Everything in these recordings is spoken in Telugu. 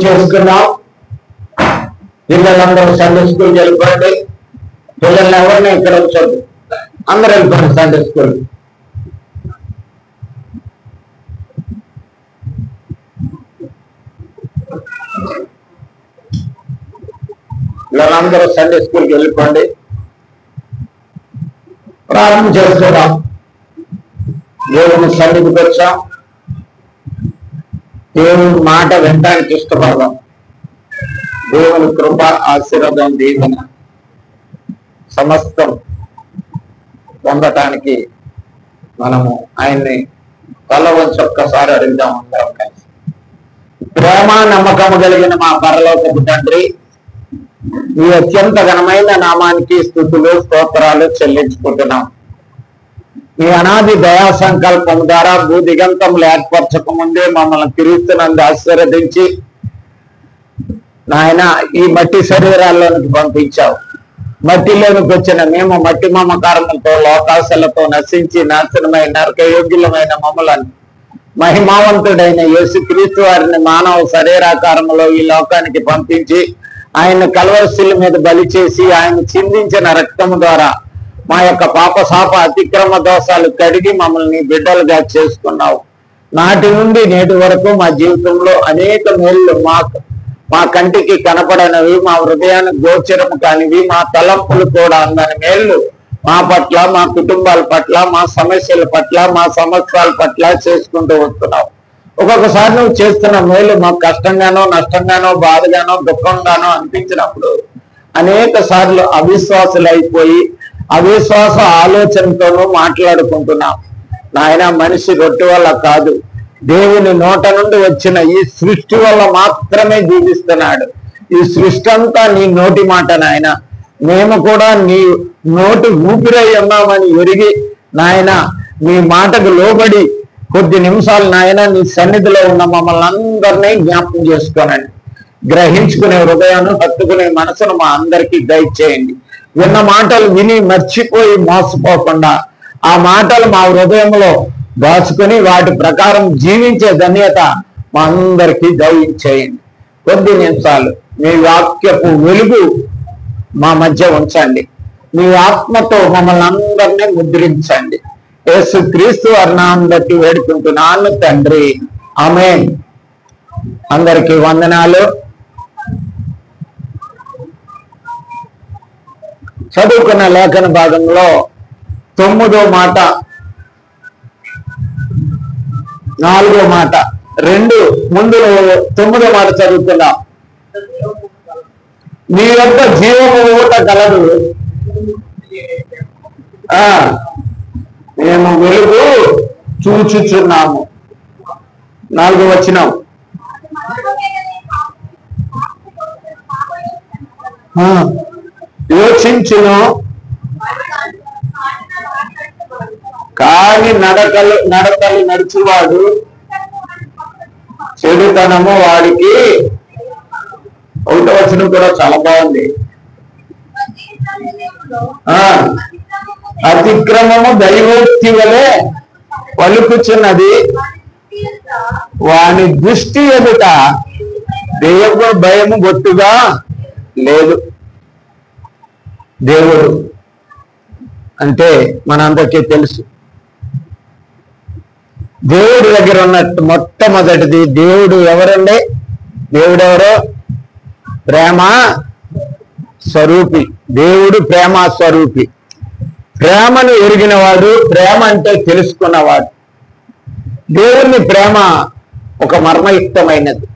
చేసుకున్నాం. పిల్లలందరూ సండే స్కూల్కి వెళ్ళిపోండి. పిల్లల్ని ఎవరిని ఇక్కడ ఉంచండి, అందరూ వెళ్ళిపోండి సండే స్కూల్. పిల్లలందరూ సండే స్కూల్కి వెళ్ళిపోండి. ప్రారంభం చేసుకుందాం. దేవుని సన్నిధికి వచ్చాం. దేవుని మాట వినడానికి ఇష్టపడదాం. దేవుని కృప, ఆశీర్వాదం, దీవెన సమస్తం పొందటానికి మనము ఆయన్ని తల వంచి ఒక్కసారి అడుగుదాం. అందరం కలిసి. ప్రేమ నమ్మకము కలిగిన మా పరలోకపు తండ్రి, ఈ అత్యంత ఘనమైన నామానికి స్తుతులు స్తోత్రాలు చెల్లించుకుంటున్నాం. మీ అనాది దయా సంకల్పం ద్వారా భూదిగంతములు ఏర్పరచక ముందే మమ్మల్ని క్రీస్తునందు ఆశీర్వదించి నాయన ఈ మట్టి శరీరాల్లోనికి పంపించావు. మట్టిలోనికి వచ్చిన మేము మట్టి మమకారములతో లోకాశలతో నశించి నాశనమైన నరకయోగ్యులమైన మమ్మలను మహిమావంతుడైన యేసుక్రీస్తు వారిని మానవ శరీరాకారంలో ఈ లోకానికి పంపించి ఆయన కల్వరి మీద బలి చేసి ఆయన చిందించిన రక్తము ద్వారా మా యొక్క పాప శాప అతిక్రమ దోషాలు కడిగి మమ్మల్ని బిడ్డలుగా చేసుకున్నావు. నాటి నుండి నేటి వరకు మా జీవితంలో అనేక మేళ్ళు మా కంటికి కనపడనివి, మా హృదయానికి గోచరము కానివి, మా తలంపులు కూడా అందని మేళ్ళు మా పట్ల, మా కుటుంబాల పట్ల, మా సమస్యల పట్ల, మా సంవత్సరాల పట్ల చేసుకుంటూ వస్తున్నావు. ఒక్కొక్కసారి నువ్వు చేస్తున్న మేలు మాకు కష్టంగానో, నష్టంగానో, బాధగానో, దుఃఖంగానో అనిపించినప్పుడు అనేక సార్లు అవిశ్వాసులైపోయి అవిశ్వాస ఆలోచనతోనూ మాట్లాడుకుంటున్నాం. నాయన, మనిషి రొట్టె వల్ల కాదు, దేవుని నోట నుండి వచ్చిన ఈ సృష్టి వల్ల మాత్రమే జీవిస్తున్నాడు. ఈ సృష్టి అంతా నీ నోటి మాట నాయన. మేము కూడా నీ నోటి ఊపిరై ఉన్నామని ఎరిగి నాయన నీ మాటకు లోబడి కొద్ది నిమిషాలు నాయన నీ సన్నిధిలో ఉన్న మమ్మల్ని అందరినీ జ్ఞాపకం చేసుకోనండి. గ్రహించుకునే హృదయాన్ని, హత్తుకునే మనసును మా అందరికీ దయచేయండి. విన్న మాటలు విని మర్చిపోయి మోసపోకుండా ఆ మాటలు మా హృదయంలో దాచుకొని వాటి ప్రకారం జీవించే ధన్యత మా అందరికీ దయచేయండి. కొద్ది నిమిషాలు మీ వాక్యపు వెలుగు మా మధ్య ఉంచండి. మీ ఆత్మతో మమ్మల్ని అందరినీ ముద్రించండి. యేసుక్రీస్తు వారి నామమును బట్టి వేడుకుంటున్నాను తండ్రి, ఆమేన్. అందరికీ వందనాలు. చదువుకున్న లేఖన భాగంలో 9వ మాట, 4వ మాట, ముందు 9వ మాట చదువుతున్నాం. నీ యొక్క జీవము ఊట కలదు, మేము వెలుగు చూచుచున్నాము. 4వ వచనం, యోచించును కాని నడతలు నడుచువాడు చెడుతనము వాడికి. 1వ వచనం కూడా చాలా బాగుంది. అతిక్రమము దైవోక్తి వలె పలుకుచున్నది, వాని దృష్టి ఎదుట దేవుడు భయము బొట్టుగా లేదు. దేవుడు అంటే మనందరికీ తెలుసు. దేవుడి దగ్గర ఉన్నట్టు మొట్టమొదటిది దేవుడు ఎవరండి? దేవుడు ఎవరో? ప్రేమ స్వరూపి. దేవుడు ప్రేమ స్వరూపి. ప్రేమను ఎరిగినవాడు, ప్రేమ అంటే తెలుసుకున్నవాడు. దేవుని ప్రేమ ఒక మర్మయుక్తమైనది.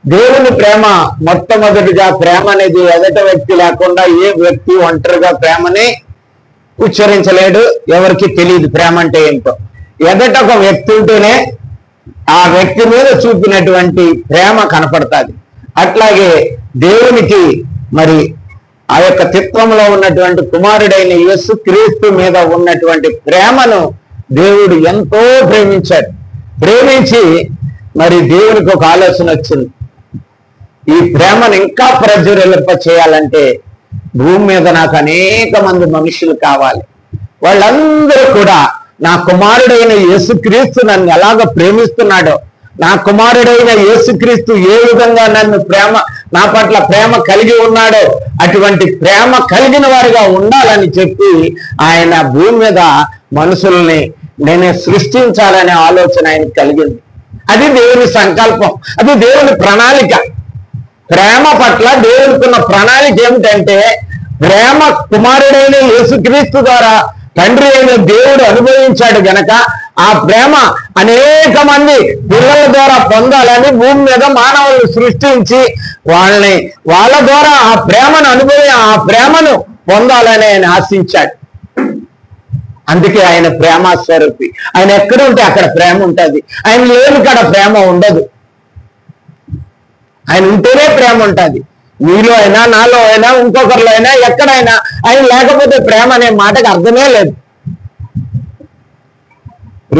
దేవుని ప్రేమ మొట్టమొదటిగా ప్రేమ అనేది ఎదట వ్యక్తి లేకుండా ఏ వ్యక్తి ఒంటరిగా ప్రేమని ఉచ్చరించలేడు. ఎవరికి తెలియదు ప్రేమ అంటే ఏంటో. ఎదట ఒక వ్యక్తి ఉంటేనే ఆ వ్యక్తి మీద చూపినటువంటి ప్రేమ కనపడుతుంది. అట్లాగే దేవునికి మరి ఆ యొక్క తిత్వంలో ఉన్నటువంటి కుమారుడైన యేసుక్రీస్తు మీద ఉన్నటువంటి ప్రేమను దేవుడు ఎంతో ప్రేమించాడు. ప్రేమించి మరి దేవునికి ఒక ఆలోచన వచ్చింది. ఈ ప్రేమను ఇంకా ప్రజ్వలింప చేయాలంటే భూమి మీద నాకు అనేక మంది మనుషులు కావాలి. వాళ్ళందరూ కూడా నా కుమారుడైన యేసుక్రీస్తు నన్ను ఎలాగ ప్రేమిస్తున్నాడో నా కుమారుడైన యేసుక్రీస్తు ఏ విధంగా నన్ను నా పట్ల ప్రేమ కలిగి ఉన్నాడో అటువంటి ప్రేమ కలిగిన వారిగా ఉండాలని చెప్పి ఆయన భూమి మీద మనుషుల్ని నేనే సృష్టించాలనే ఆలోచన ఆయనకు కలిగింది. అది దేవుని సంకల్పం, అది దేవుని ప్రణాళిక. ప్రేమ పట్ల దేవునికున్న ప్రణాళిక ఏమిటంటే, ప్రేమ కుమారుడైన యేసుక్రీస్తు ద్వారా తండ్రి అయిన దేవుడు అనుభవించాడు గనక ఆ ప్రేమ అనేక మంది పిల్లల ద్వారా పొందాలని భూమి మీద మానవులను సృష్టించి వాళ్ళ ద్వారా ఆ ప్రేమను పొందాలని ఆయన ఆశించాడు. అందుకే ఆయన ప్రేమ స్వరూపి. ఆయన ఎక్కడ ఉంటే అక్కడ ప్రేమ ఉంటుంది, ఆయన లేని కాడ ప్రేమ ఉండదు. ఆయన ఉంటేనే ప్రేమ ఉంటుంది. మీలో అయినా, నాలో అయినా, ఇంకొకరిలో అయినా, ఎక్కడైనా ఆయన లేకపోతే ప్రేమ అనే మాటకు అర్థమే లేదు.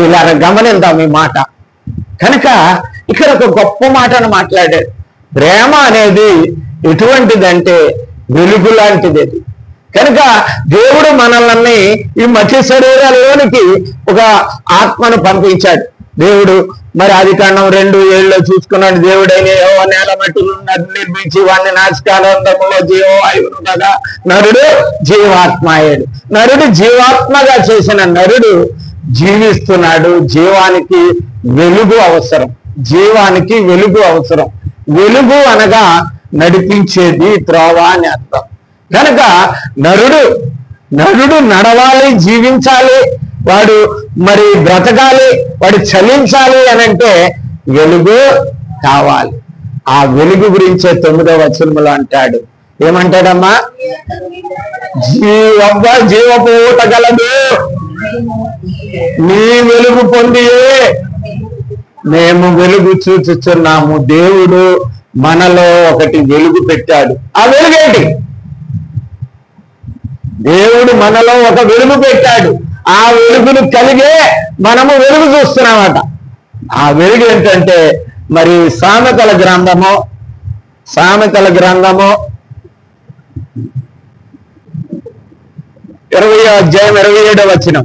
ఇలా గమనిద్దాం ఈ మాట. కనుక ఇక్కడ ఒక గొప్ప మాటను మాట్లాడాడు. ప్రేమ అనేది ఎటువంటిదంటే వెలుగు లాంటిది. కనుక దేవుడు మనల్ని ఈ మధ్య శరీరాల్లోనికి ఒక ఆత్మను పంపించాడు. దేవుడు మరి ఆదికాండం 2:7 చూసుకున్నాడు. దేవుడైన యెహోవా నేల మట్టిలో నిర్మించి వాడిని నాసికానందములో జీవవాయువును కదా నరుడు జీవాత్మ అయ్యాడు. నరుడు జీవాత్మగా చేసిన నరుడు జీవిస్తున్నాడు. జీవానికి వెలుగు అవసరం, జీవానికి వెలుగు అవసరం. వెలుగు అనగా నడిపించేది, త్రోవ అని అర్థం. కనుక నరుడు నడవాలి, జీవించాలి, వాడు మరి బ్రతకాలి, వాడు చలించాలి అని అంటే వెలుగు కావాలి. ఆ వెలుగు గురించే 9వ వచనంలో అంటాడు. ఏమంటాడమ్మా? జీవపు ఊట గలదు, నీ వెలుగు పొందియే మేము వెలుగు చూచుచున్నాము. దేవుడు మనలో ఒకటి వెలుగు పెట్టాడు. ఆ వెలుగేంటి? దేవుడు మనలో ఒక వెలుగు పెట్టాడు. ఆ వెలుగును కలిగే మనము వెలుగు చూస్తున్నామట. ఆ వెలుగు ఏంటంటే మరి సామెతల గ్రంథము 20వ అధ్యాయం 27వ వచనం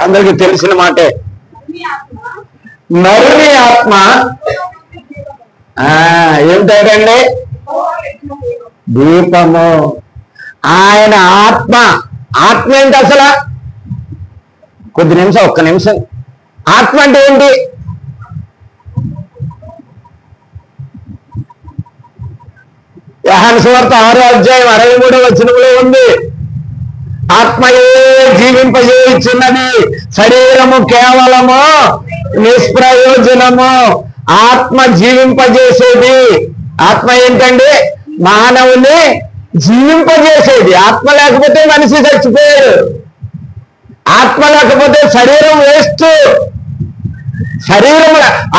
అందరికి తెలిసిన మాటే. నరుని ఆత్మ ఏమిటండి? దీపము. ఆయన ఆత్మ ఏంటి అసలు? ఒక్క నిమిషం. ఆత్మ అంటే ఏంటి? యోహాను సువార్త 6వ అధ్యాయం 63వ వచనంలో ఉంది. ఆత్మయే జీవింపజేయుచున్నది, శరీరము కేవలము నిష్ప్రయోజనము. ఆత్మ జీవింపజేసేది. ఆత్మ ఏంటండి? మానవుని జీవింపజేసేది. ఆత్మ లేకపోతే మనిషి చచ్చిపోయాడు. ఆత్మ లేకపోతే శరీరం వేస్ట్.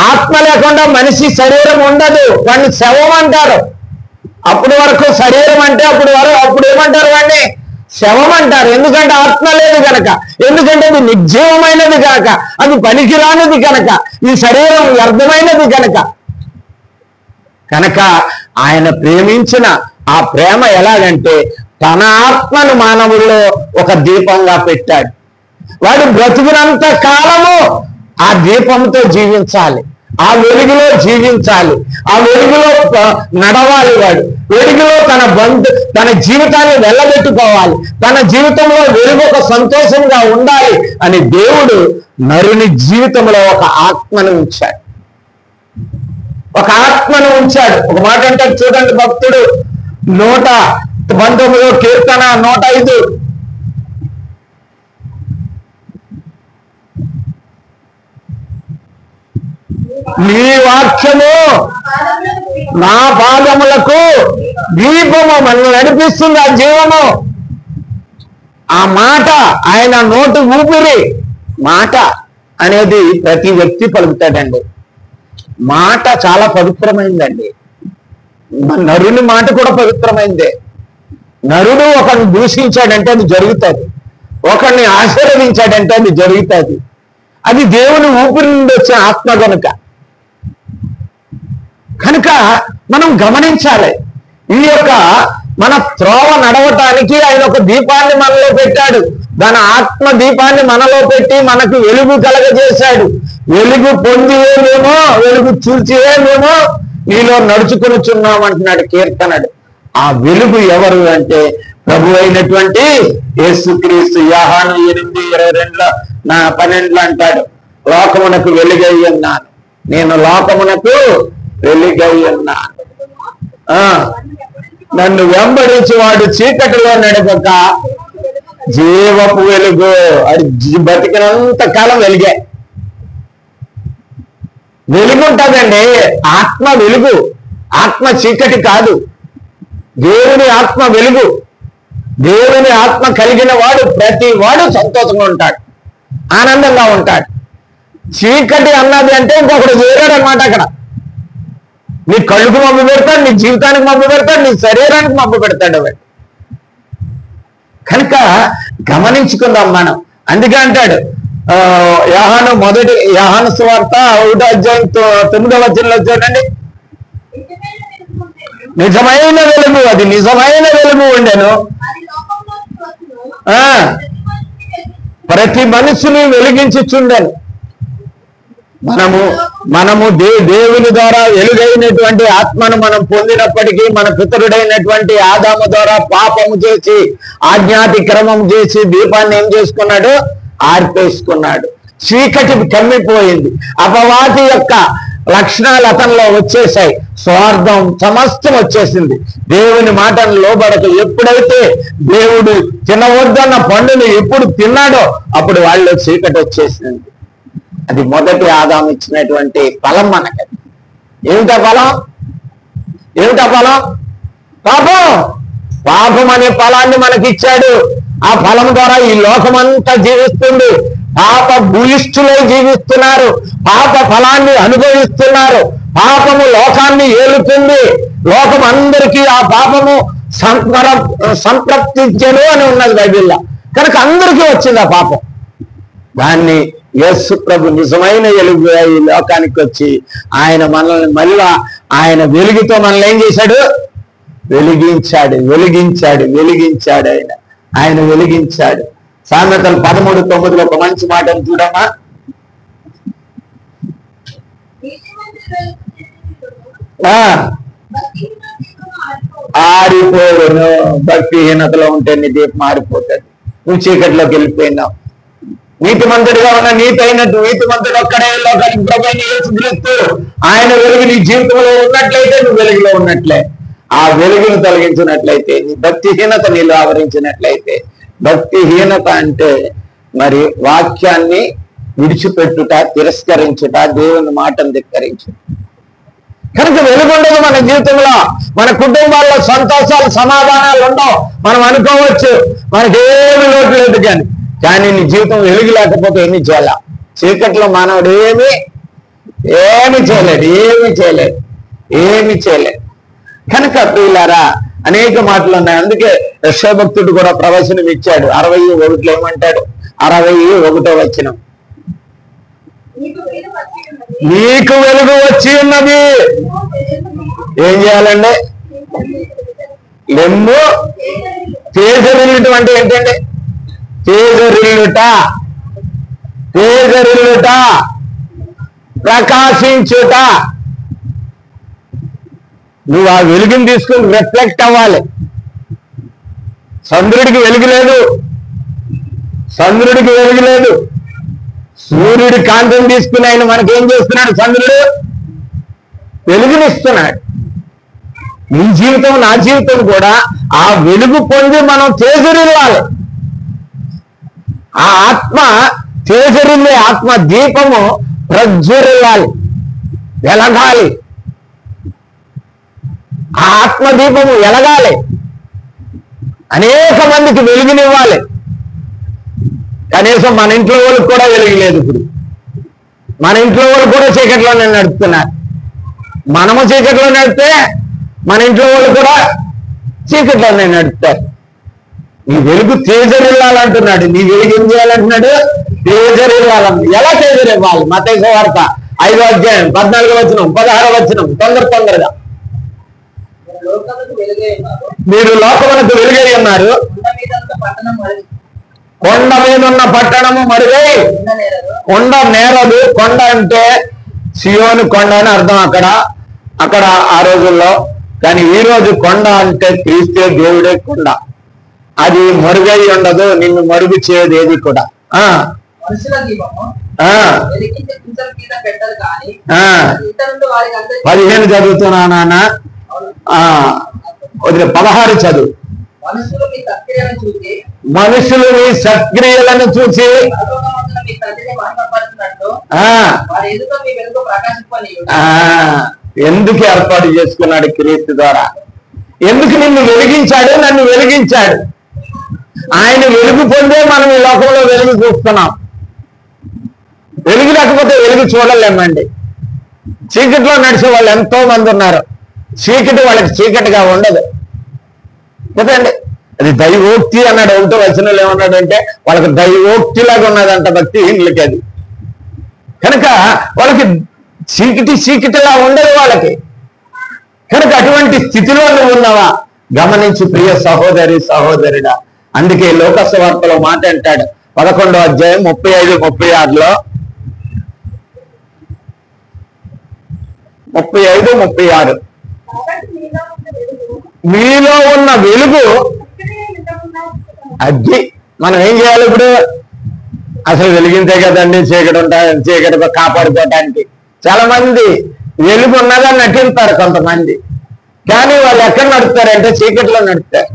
ఆత్మ లేకుండా మనిషి శరీరం ఉండదు. వాడిని శవం అంటారు. అప్పటి వరకు శరీరం అంటే అప్పుడు ఏమంటారు? వాడిని శవం అంటారు. ఎందుకంటే ఆత్మ లేదు కనుక, ఎందుకంటే అది నిర్జీవమైనది కనుక, అది పనికిరానిది కనుక, ఈ శరీరం వ్యర్థమైనది కనుక ఆయన ప్రేమించిన ఆ ప్రేమ ఎలాగంటే తన ఆత్మను మానవుల్లో ఒక దీపంగా పెట్టాడు. వాడు బ్రతుకునంత కాలము ఆ దీపంతో జీవించాలి, ఆ వెలుగులో జీవించాలి, ఆ వెలుగులో నడవాలి. వాడు వెలుగులో తన జీవితాన్ని వెళ్ళబెట్టుకోవాలి. తన జీవితంలో వెలుగు ఒక సంతోషంగా ఉండాలి అని దేవుడు నరుని జీవితంలో ఒక ఆత్మను ఉంచాడు. ఒక మాట అంటాడు చూడండి, భక్తుడు 119వ కీర్తన 105. నీ వాక్యము నా పాదములకు దీపము, మనల్ని నడిపిస్తుంది ఆ జీవము. ఆ మాట ఆయన నోటి ఊపిరి. మాట అనేది ప్రతి వ్యక్తి పలుకుతాడండి. మాట చాలా పవిత్రమైందండి. నరుని మాట కూడా పవిత్రమైందే. నరుడు ఒకరిని దూషించాడంటే అది జరుగుతుంది, ఒకరిని ఆశీర్వదించాడంటే అది జరుగుతుంది. అది దేవుని ఊపిరి నుండి వచ్చే ఆత్మ కనుక మనం గమనించాలి. ఈ యొక్క మన త్రోవ నడవటానికి ఆయన ఒక దీపాన్ని మనలో పెట్టాడు. తన ఆత్మ దీపాన్ని మనలో పెట్టి మనకు వెలుగు కలగజేశాడు. వెలుగు పొందియేమేమో, వెలుగు చూచియేమేమో నీలో నడుచుకొనిచున్నాం అంటున్నాడు కీర్తనడు. ఆ వెలుగు ఎవరు అంటే ప్రభు అయినటువంటి యేసుక్రీస్తు. యోహాను 8:22-12 అంటాడు, లోకమునకు వెలుగై ఉన్నాను, నేను లోకమునకు వెలుగై ఉన్నాను. నన్ను వెంబడించి వాడు చీకటిలో నడవక జీవపు వెలుగు. అది బతికినంత కాలం వెలిగే. వెలుగు ఉంటుందండి, ఆత్మ వెలుగు, ఆత్మ చీకటి కాదు. దేవుని ఆత్మ వెలుగు. దేవుని ఆత్మ కలిగిన వాడు ప్రతి వాడు సంతోషంగా ఉంటాడు, ఆనందంగా ఉంటాడు. చీకటి అన్నది అంటే ఇంకొకటి చేరాడు అనమాట. అక్కడ నీ కళ్ళుకు మబ్బు పెడతాడు, నీ జీవితానికి మబ్బు పెడతాడు, నీ శరీరానికి మబ్బు పెడతాడు వాడు. కనుక గమనించుకుందాం మనం. అందుకే అంటాడు యోహాను సువార్త 1:9 చూడండి, నిజమైన వెలుగు, అది నిజమైన వెలుగు ఉండెను, ప్రతి మనిషిని వెలిగించుచుండెను. మనము దేవుని ద్వారా వెలుగైనటువంటి ఆత్మను మనం పొందినప్పటికీ మన పితరుడైనటువంటి ఆదాము ద్వారా పాపము చేసి ఆజ్ఞాతిక్రమం చేసి దీపాన్ని ఏం చేసుకున్నాడు? ఆర్పేసుకున్నాడు. చీకటి కమ్మిపోయింది. అపవాది యొక్క లక్షణాలు అతనిలో వచ్చేసాయి. స్వార్థం సమస్తం వచ్చేసింది. దేవుని మాటను లోబడక ఎప్పుడైతే దేవుడు తినవద్దన్న పండుని ఎప్పుడు తిన్నాడో అప్పుడు వాళ్ళు చీకటి వచ్చేసింది. అది మొదటి ఆదాము ఇచ్చినటువంటి ఫలం మనకి. ఏమిటా ఫలం? ఏమిటా ఫలం? పాపం. పాపం అనే ఫలాన్ని మనకిచ్చాడు. ఆ ఫలం ద్వారా ఈ లోకమంతా జీవిస్తుంది. పాప భూయిష్ఠులై జీవిస్తున్నారు, పాప ఫలాన్ని అనుభవిస్తున్నారు. పాపము లోకాన్ని ఏలుతుంది. లోకం అందరికీ ఆ పాపము సంప్రప్తించను అని ఉన్నది బైబిల్లో. కనుక అందరికీ వచ్చింది ఆ పాపం. దాన్ని యేసు ప్రభు నిజమైన వెలుగు ఈ లోకానికి వచ్చి ఆయన మనల్ని మళ్ళా ఆయన వెలుగుతో మనల్ని ఏం చేశాడు? వెలిగించాడు. ఆయన వెలిగించాడు. సామెతలు 13:9 ఒక మంచి మాటను చూడమ్మా. ఆరిపోవును. భక్తిహీనతలో ఉంటే నీ దీపం ఆరిపోతుంది. నువ్వు చీకటిలోకి వెళ్ళిపోయినావు. నీతిమంతుడిగా ఉన్న నీతిమంతుడు ఒక్కడే లోకానికి ప్రభువైన యేసుక్రీస్తు. ఆయన వెలుగు నీ జీవితంలో ఉన్నట్లయితే నువ్వు వెలుగులో ఉన్నట్లే. ఆ వెలుగును తొలగించినట్లయితే, నీ భక్తిహీనత నీళ్ళు ఆవరించినట్లయితే. భక్తిహీనత అంటే మరి వాక్యాన్ని విడిచిపెట్టుట, తిరస్కరించుట, దేవుని మాటను ధిక్కరించుట. కనుక వెలుగుండదు మన జీవితంలో. మన కుటుంబాల్లో సంతోషాలు సమాధానాలు ఉండవు. మనం అనుకోవచ్చు మనకేమి లోటు లేదు కానీ నీ జీవితం వెలుగు లేకపోతే ఏమి చేయాల? చీకట్లో మానవుడు ఏమి చేయలేడు. కనుక ప్రియులారా, అనేక మాటలు ఉన్నాయి. అందుకే యెషయా-భక్తుడు కూడా ప్రవచనం ఇచ్చాడు. 61 ఏమంటాడు? 61వ వచనం, నీకు వెలుగు వచ్చి ఉన్నది. ఏం చేయాలండి? లెమ్ము తేజరిల్లుట అంటే ఏంటండి? తేజరిల్లుట, ప్రకాశించుట. నువ్వు ఆ వెలుగుని తీసుకుని రిఫ్లెక్ట్ అవ్వాలి. చంద్రుడికి వెలుగు లేదు. సూర్యుడి కాంతిని తీసుకుని ఆయన మనకేం చేస్తున్నాడు? చంద్రుడు వెలుగునిస్తున్నాడు. నీ జీవితం, నా జీవితం కూడా ఆ వెలుగు పొంది మనం తేజరిల్లాలి. ఆ ఆత్మ తేజరిల్లే ఆత్మ దీపము ప్రజ్వరిల్లాలి, వెలగాలి. ఆ ఆత్మదీపము వెలగాలి, అనేక మందికి వెలుగునివ్వాలి. కనీసం మన ఇంట్లో వాళ్ళకి కూడా వెలుగులేదు. ఇప్పుడు మన ఇంట్లో వాళ్ళు కూడా చీకట్లోనే నడుపుతున్నారు. మనము చీకట్లో నడిపితే మన ఇంట్లో వాళ్ళు కూడా చీకట్లోనే నడుపుతారు. నీ వెలుగు తేజరిల్లాలంటున్నాడు. నీ వెలుగు ఏం చేయాలంటున్నాడు? తేజరిల్లాలంట. ఎలా తేజరివ్వాలి? మత్తయి సువార్త 5వ అధ్యాయం 14వ వచనం 16వ వచనం తొందరగా. మీరు లోకమునకు వెలుగై ఉన్నారు, కొండ మీద ఉన్న పట్టణము మరుగై కొండ నేరదు. కొండ అంటే సియోను కొండ అని అర్థం అక్కడ ఆ రోజుల్లో. కానీ ఈ రోజు కొండ అంటే క్రీస్తే దేవుడే కొండ. అది మరుగై ఉండదు, నిన్ను మరుగు చేయదు ఏది కూడా. 15 చదువుతున్నా నాన్న, 16 చదువు. మనుషులు మీ సక్రియలను చూసి ఎందుకు ఏర్పాటు చేసుకున్నాడు క్రీస్తు ద్వారా? ఎందుకు నిన్ను వెలిగించాడు, నన్ను వెలిగించాడు. ఆయన వెలుగు పొందే మనం ఈ లోకంలో వెలుగు చూస్తున్నాం. వెలుగు లేకపోతే వెలుగు చూడలేమండి. చీకటిలో నడిచే వాళ్ళు ఎంతో మంది ఉన్నారు. చీకటి వాళ్ళకి చీకటిగా ఉండదు కదండి. అది దైవోక్తి అన్నాడు. 1వ వచనంలో ఏమన్నాడంటే వాళ్ళకి దైవోక్తిలాగా ఉన్నదంట భక్తి వీళ్ళకి. అది కనుక వాళ్ళకి చీకటిలా ఉండదు వాళ్ళకి. కనుక అటువంటి స్థితిలో నువ్వు ఉన్నావా గమనించి ప్రియ సహోదరి సహోదరుడా. అందుకే లోక సువార్తలో మాట అంటాడు 11వ అధ్యాయం 35-36లో 35-36 మీలో ఉన్న వెలుగు అది. మనం ఏం చేయాలి ఇప్పుడు? అసలు వెలిగించే కదండి చీకటి కాపాడుకోవటానికి. చాలా మంది వెలుగు ఉన్నదని నటిస్తారు కొంతమంది. కానీ వాళ్ళు ఎక్కడ నడుపుతారంటే చీకటిలో నడుపుతారు.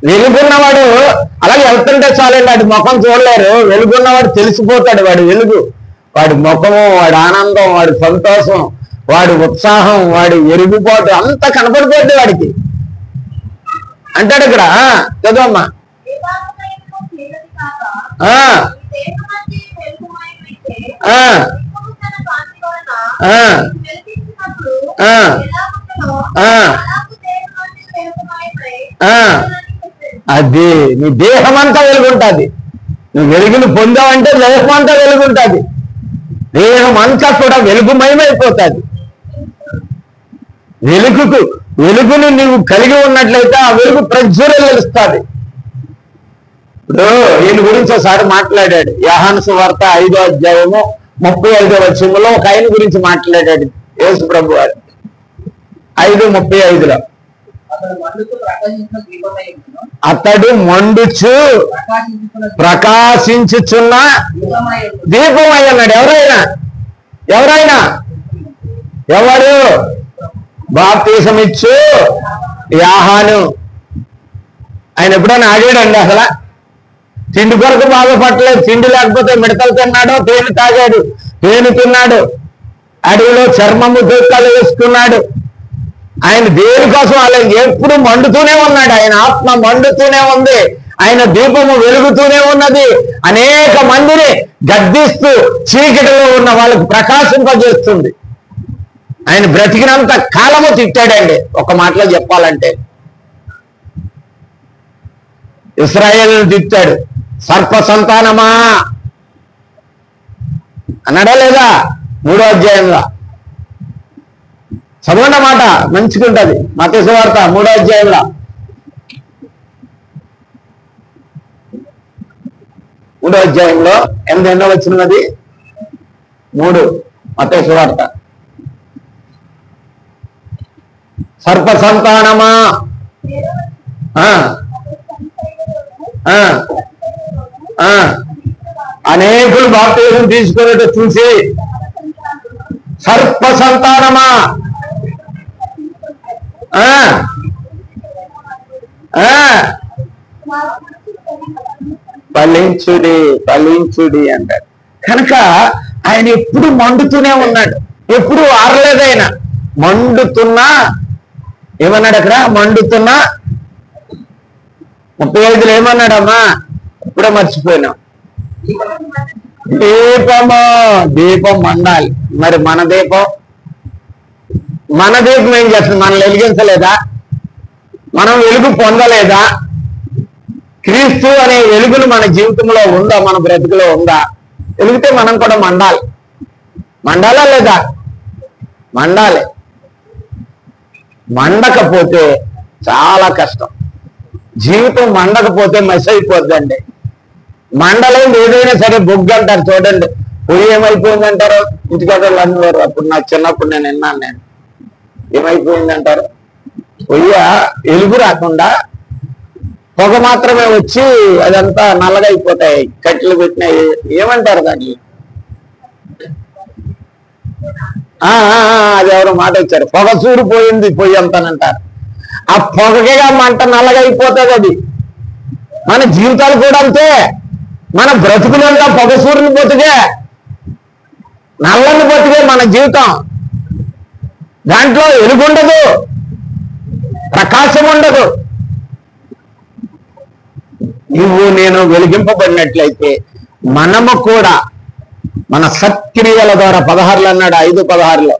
వెలుగున్నవాడు అలాగే వెళ్తుంటే చాలండి, వాడి ముఖం చూడలేరు. వెలుగున్నవాడు తెలిసిపోతాడు. వాడి వెలుగు, వాడి ముఖము, వాడి ఆనందం, వాడి సంతోషం, వాడి ఉత్సాహం, వాడి ఎరుగుబాటు అంతా కనపడిపోద్ది వాడికి. అంటాడు ఇక్కడ, చదవమ్మా. అది నీ దేహం అంతా వెలుగుంటుంది. నువ్వు వెలుగును పొందావంటే దేహం అంతా వెలుగుంటుంది. దేహం అంతా కూడా వెలుగుమయమైపోతుంది. వెలుగును నువ్వు కలిగి ఉన్నట్లయితే ఆ వెలుగు ప్రజ్వరిల్లుస్తుంది. ఇప్పుడు దీని గురించి ఒకసారి మాట్లాడాడు యోహాను సువార్త 5వ అధ్యాయము 35వ వచనంలో ఒక ఆయన గురించి మాట్లాడాడు యేసు ప్రభు వారు. 5:35లో అతడు మండుచు ప్రకాశించుచున్న దీపమై అన్నాడు. ఎవరైనా ఎవరు? బాప్తీసమిచ్చు యోహాను. ఆయన ఎప్పుడైనా ఆగాడండి? అసలు తిండి కొరకు బాధపడలేదు. తిండి లేకపోతే మిడతలు తిన్నాడు, తేనె తాగాడు, తేనె తిన్నాడు, అడవిలో చర్మము దూకాలు వేసుకున్నాడు. ఆయన దేని కోసం అలా ఎప్పుడు మండుతూనే ఉన్నాడు. ఆయన ఆత్మ మండుతూనే ఉంది. ఆయన దీపము వెలుగుతూనే ఉన్నది. అనేక మందిని గద్దిస్తూ చీకటిలో ఉన్న వాళ్ళకు ప్రకాశింపజేస్తుంది. ఆయన బ్రతికినంత కాలము తిట్టాడండి. ఒక మాటలో చెప్పాలంటే ఇశ్రాయేలును తిట్టాడు. సర్ప సంతానమా అన్నాడా లేదా? 3వ అధ్యాయంలో చదవండి మాట, మంచిగా ఉంటుంది. మత్తయి సువార్త 3వ అధ్యాయంలో 3వ అధ్యాయంలో 8వ వచనం. 3 మత్తయి సువార్త. సర్ప సంతానమా అనేకులు బాప్తిజం తీసుకునేట్టు చూసి సర్ప సంతానమా ఫలించుడి అంటాడు. కనుక ఆయన ఎప్పుడు మండుతూనే ఉన్నాడు, ఎప్పుడు ఆరలేదు. ఆయన మండుతున్నా ఏమన్నాడు అక్కడ? మండుతున్నా 35లో ఏమన్నాడమ్మా? ఇప్పుడే మర్చిపోయినాం. దీపం మండాలి. మరి మన దీపం ఏం చేస్తుంది? మనం వెలిగించలేదా? మనం వెలుగు పొందలేదా? క్రీస్తు అనే వెలుగును మన జీవితంలో ఉందా? మన బ్రతుకులో ఉందా? వెలిగితే మనం కూడా మండాలా లేదా? మండాలి. మండకపోతే చాలా కష్టం. జీవితం మండకపోతే మసి అయిపోద్దండి. మండలేదు ఏదైనా సరే బొగ్గు అంటారు చూడండి. పొయ్యి ఏమైపోయింది అంటారు ఇంటికాడ వాళ్ళు. అప్పుడు నాకు చిన్నప్పుడు నేను విన్నాను. నేను ఏమైపోయింది అంటారు, పొయ్యి ఎలుగు రాకుండా పొగ మాత్రమే వచ్చి అదంతా నల్లగా అయిపోతాయి. కట్టెలు పెట్టినాయి ఏమంటారు దాన్ని, అది ఎవరో మాట ఇచ్చారు, పొగ చూడిపోయింది పొయ్యి అంతానంటారు. ఆ పొగగా మంట నల్లగా అయిపోతుంది. అది మన జీవితాలు కూడా అంతే. మన బ్రతుకులంతా పొగ సూర్యుని బతుకే, నల్లని బతుకే మన జీవితం. దాంట్లో వెలుగుండదు, ప్రకాశం ఉండదు. నువ్వు నేను వెలిగింపబడినట్లయితే మనము కూడా మన సత్క్రియల ద్వారా 16 అన్నాడు, 5:16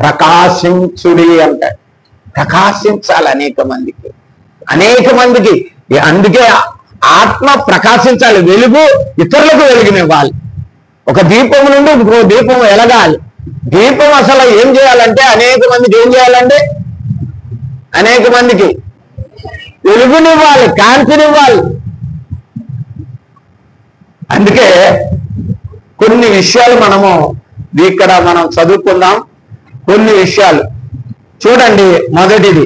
ప్రకాశించుడి అంటాడు. ప్రకాశించాలి అనేక మందికి. అందుకే ఆత్మ ప్రకాశించాలి. వెలుగు ఇతరులకు వెలుగునివ్వాలి. ఒక దీపం నుండి ఇంకో దీపం వెలగాలి. దీపం అసలు ఏం చేయాలంటే అనేక మందికి ఏం చేయాలంటే అనేక మందికి వెలుగునివ్వాలి, కాంతినివ్వాలి. అందుకే కొన్ని విషయాలు ఇక్కడ మనం చదువుకుందాం. కొన్ని విషయాలు చూడండి. మొదటిది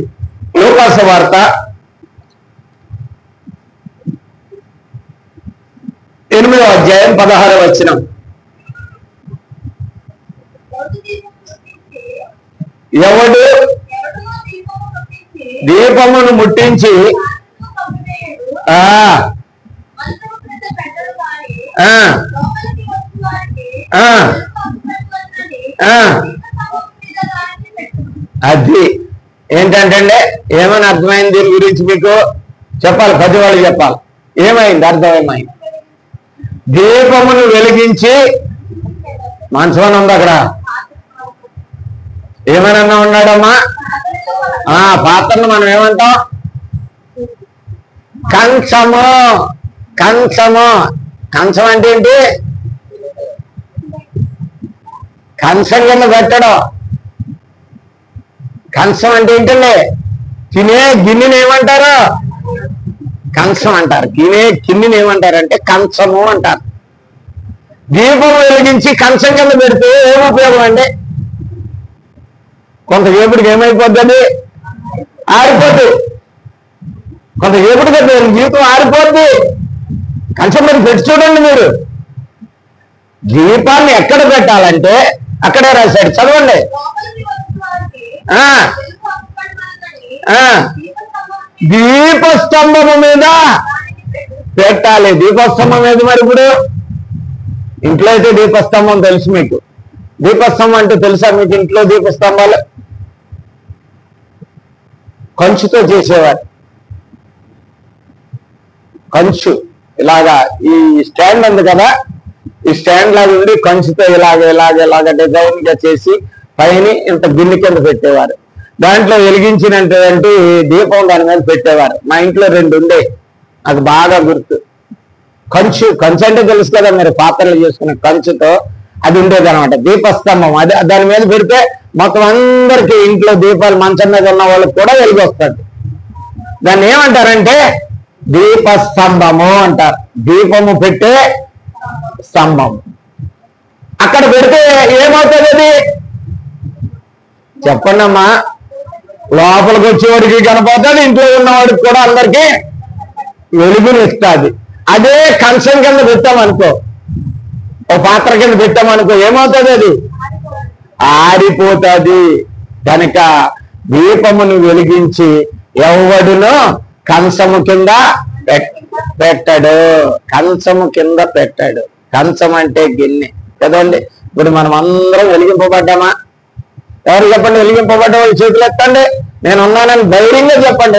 లూకాసు సువార్త 8వ అధ్యాయం 16వ వచనం. ఎవడు దీపమును ముట్టించి అది ఏంటంటే ఏమైనా అర్థమైంది దీని గురించి మీకు చెప్పాలి, 10 వాళ్ళు చెప్పాలి. ఏమైంది, అర్థమైంది. దీపమును వెలిగించి మనసులోనే ఉంది. అక్కడ ఏమైనా ఉన్నాడమ్మా, పాత్రను మనం ఏమంటాం, కంచము. కంచం అంటే ఏంటి, కంచం కింద పెట్టడం. కంచం అంటే ఏంటండి, తినే గిన్నెని ఏమంటారు, కంచం అంటారు. తినే గిన్నెని ఏమంటారంటే కంచము అంటారు. దీపం వెలిగించి కంచం కింద పెడితే ఏం ఉపయోగం అండి, కొంతసేపటికి ఏమైపోద్ది, ఆరిపోద్ది. కొంతసేపటికి జీవితం ఆరిపోద్ది. కంచం మీద పెట్టి చూడండి మీరు. దీపాన్ని ఎక్కడ పెట్టాలంటే అక్కడే రాశాడు, చదవండి. దీపస్తంభము మీద పెట్టాలి. దీపస్తంభం మీద మరి ఇప్పుడు ఇంట్లో అయితే దీపస్తంభం తెలుసు మీకు. దీపస్తంభం అంటే తెలుసా మీకు? ఇంట్లో దీపస్తంభాలు కంచుతో చేసేవారు. కంచు ఇలాగా ఈ స్టాండ్ ఉంది కదా, ఈ స్టాండ్ లాగా ఉండి కంచుతో ఇలాగ డిజైన్ గా చేసి పైన ఇంత గిన్నె కింద పెట్టేవారు. దాంట్లో వెలిగించినటువంటి దీపం దాని మీద పెట్టేవారు. మా ఇంట్లో 2 ఉండే, అది బాగా గుర్తు. కంచు అంటే తెలుసు కదా మీరు, పాత్రలు చేసుకునే కంచుతో అది ఉండేది అనమాట. దీపస్తంభం అది దాని మీద పెడితే మొత్తం అందరికీ ఇంట్లో దీపాలు మంచం మీద ఉన్న వాళ్ళకి కూడా వెలుగు వస్తుంది. దాన్ని ఏమంటారంటే దీపస్తంభము అంటారు. దీపము పెట్టే స్తంభం. అక్కడ పెడితే ఏమవుతుంది అది చెప్పండి అమ్మా. లోపలికి వచ్చేవాడికి కనపడుతుంది, ఇంట్లో ఉన్నవాడికి కూడా అందరికీ వెలుగునిస్తుంది. అదే కంచం కింద పెట్టామనుకో, ఓ పాత్ర కింద పెట్టామనుకో, ఏమవుతుంది, అది ఆరిపోతుంది. కనుక దీపమును వెలిగించి ఎవడునో కంచము కింద పెట్టాడు. కంచము కింద పెట్టాడు. కంచం అంటే గిన్నె కదండి. ఇప్పుడు మనం అందరం వెలిగింపబడ్డామా? ఎవరు చెప్పండి, వెలిగింపబడ్డ వాళ్ళు చేతులు ఎత్తండి. నేను ఉన్నానని ధైర్యంగా చెప్పండి,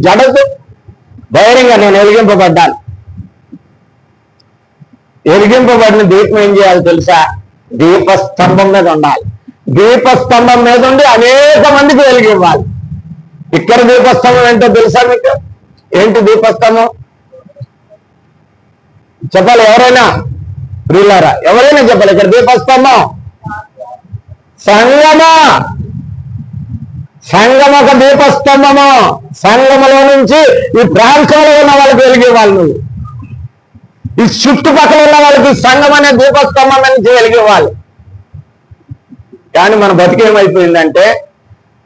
జడదు ధైర్యంగా నేను వెలిగింపబడ్డాను. వెలిగింపబడిన దీపం ఏం చేయాలి తెలుసా? దీపస్తంభం మీద ఉండాలి. దీపస్తంభం మీద ఉండి అనేక మందికి వెలిగివ్వాలి. ఇక్కడ దీపస్తంభం ఏంటో తెలుసా మీకు? ఏంటి దీపస్తంభం చెప్పాలి ఎవరైనా? ప్రియులారా ఎవరైనా చెప్పాలి. ఇక్కడ దీపస్తంభం సంగమా. సంఘం ఒక దీపస్తంభము. సంఘములో నుంచి ఈ ప్రాంతంలో ఉన్న వాళ్ళకి వెలిగే వాళ్ళు, ఈ చుట్టుపక్కల ఉన్న వాళ్ళకి సంఘం అనే దీపస్తంభం నుంచి వెలిగే వాళ్ళు. కానీ మన బతికేమైపోయిందంటే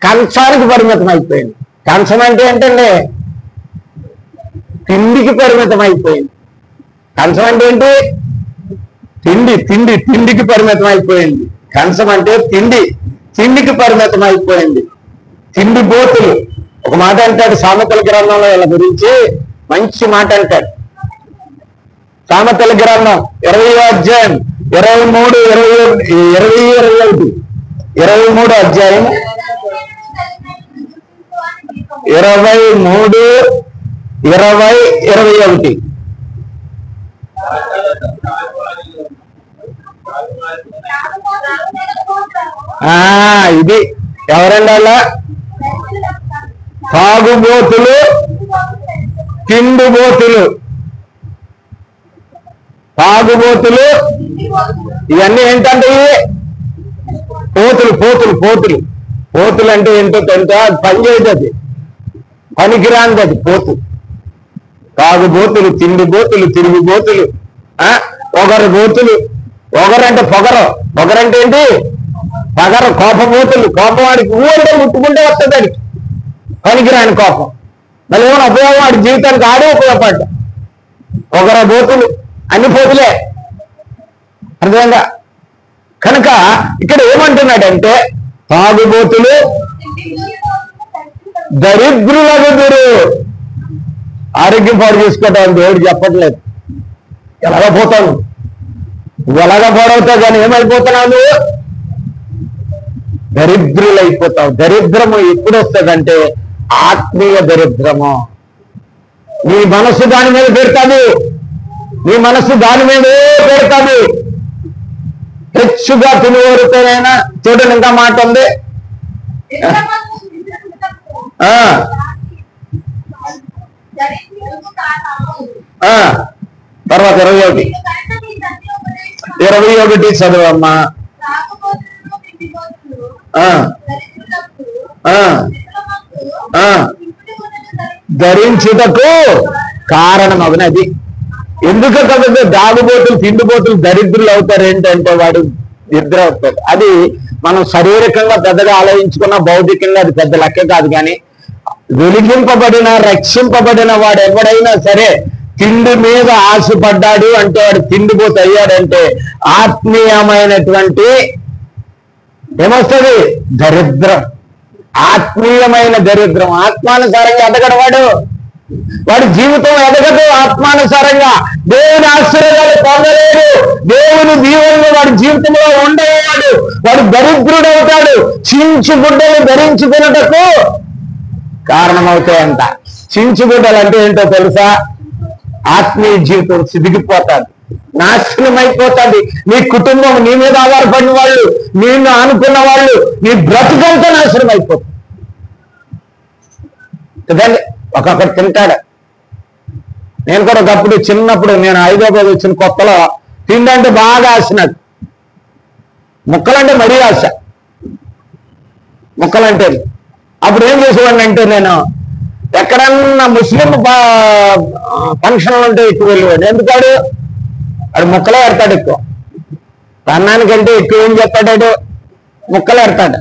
కంచానికి పరిమితం అయిపోయింది. కంచం అంటే ఏంటండి? తిండికి పరిమితం అయిపోయింది. కంచం అంటే ఏంటి? తిండి. తిండి తిండికి పరిమితం అయిపోయింది. కంచం అంటే తిండి, తిండికి పరిమితం అయిపోయింది. తిండి బోతులు. ఒక మాట అంటాడు సామెతల గ్రంథంలో వీళ్ళ గురించి, మంచి మాట అంటాడు. సామెతల గ్రంథం 20వ అధ్యాయం 23, 21, 23 అధ్యాయం 23, 20, 21. ఇది ఎవరండి వాళ్ళ? తాగుబోతులు, తిండిబోతులు. తాగుబోతులు ఇవన్నీ ఏంటంటే పోతులు పోతులు పోతులు. పోతులు అంటే ఏంటో తెలుసా? అది పని చేయదు, పనికిరాంది అది పోతు. తాగుబోతులు, తిండిబోతులు, తిరుగుబోతులు, పొగరు బోతులు. పొగరంటే పొగరు. పొగరంటే ఏంటి? పగరు. కోపబోతులు. కోపం వాడికి ఊరంటే ముట్టుకుంటే వస్తుంది వాడికి, పనికిరాని కోపం. మళ్ళీ ఏమైనా ఉపయోగం వాడి జీవితానికి ఆడే ఉపయోగపడ్డా. పొగర బోతులు అన్ని పోతులే, అర్థంగా. కనుక ఇక్కడ ఏమంటున్నాడంటే తాగుబోతులు దరిద్రులగుదురు. ఆరోగ్యం పాడు చేసుకోవటం దేవుడు చెప్పట్లేదు. ఎలాగ పోతావు నువ్వు, ఎలాగ పాడవుతావు, కానీ ఏమైపోతున్నావు నువ్వు? దరిద్రులైపోతావు. దరిద్రము ఎప్పుడు వస్తుందంటే ఆత్మీయ దరిద్రము. నీ మనస్సు దాని మీద పెడతాది, నీ మనస్సు దాని మీదే పెడతాది. హెచ్చుగా తినవరుతోనైనా చూడండి, ఇంకా మాట ఉంది. తర్వాత 21 చదువమ్మా. ధరించుటకు కారణం అవునది. ఎందుకు కాబట్టి దాగుబోతులు, తిండిబోతులు దరిద్రులు అవుతారు ఏంటంటే వాడు నిద్ర అవుతాడు. అది మనం శారీరకంగా పెద్దగా ఆలోచించుకున్న, భౌతికంగా అది పెద్ద లెక్క కాదు. కానీ వెలిగింపబడిన, రక్షింపబడిన వాడు ఎవడైనా సరే తిండి మీద ఆశపడ్డాడు అంటే వాడు తిండిపోతు అయ్యాడంటే ఆత్మీయమైనటువంటి ఏమొస్తుంది? దరిద్రం. ఆత్మీయమైన దరిద్రం. ఆత్మానుసారంగా ఎదగడు వాడి జీవితం ఎదగదు. ఆత్మానుసారంగా దేవుని ఆశీర్వాదాలు పొందలేడు, దేవుని దీవెనలు వాడి జీవితంలో ఉండేవాడు. వాడు దరిద్రుడవుతాడు. చించు గుడ్డలు ధరించుకున్నటకు కారణమవుతాయంట. చించు గుడ్డలు అంటే ఏంటో తెలుసా? ఆత్మీయ జీవితం సిదిగిపోతాడు, నాశనం అయిపోతుంది. నీ కుటుంబం, నీ మీద ఆధారపడిన వాళ్ళు, నిన్ను ఆనుకున్న వాళ్ళు, నీ బ్రతుకంతా నాశనం అయిపోతుంది కదండి. ఒక్కొక్కటి తింటాడు. నేను కూడా ఒకప్పుడు చిన్నప్పుడు, నేను హైదరాబాద్ వచ్చిన కొత్తలో తిండంటే బాగా ఆశ నాకు. ముక్కలంటే మరీ ఆశ. ముక్కలంటే అప్పుడు ఏం చేసేవాడిని అంటే, నేను ఎక్కడన్నా ముస్లిం ఫంక్షన్లు ఉంటే ఎక్కువ వెళ్ళేవాడు. ఎందుకాడు వాడు ముక్కలే ఎడతాడు ఎక్కువ. అన్నానికంటే ఎక్కువ ఏం చెప్తాడు? ముక్కలు ఎడతాడు.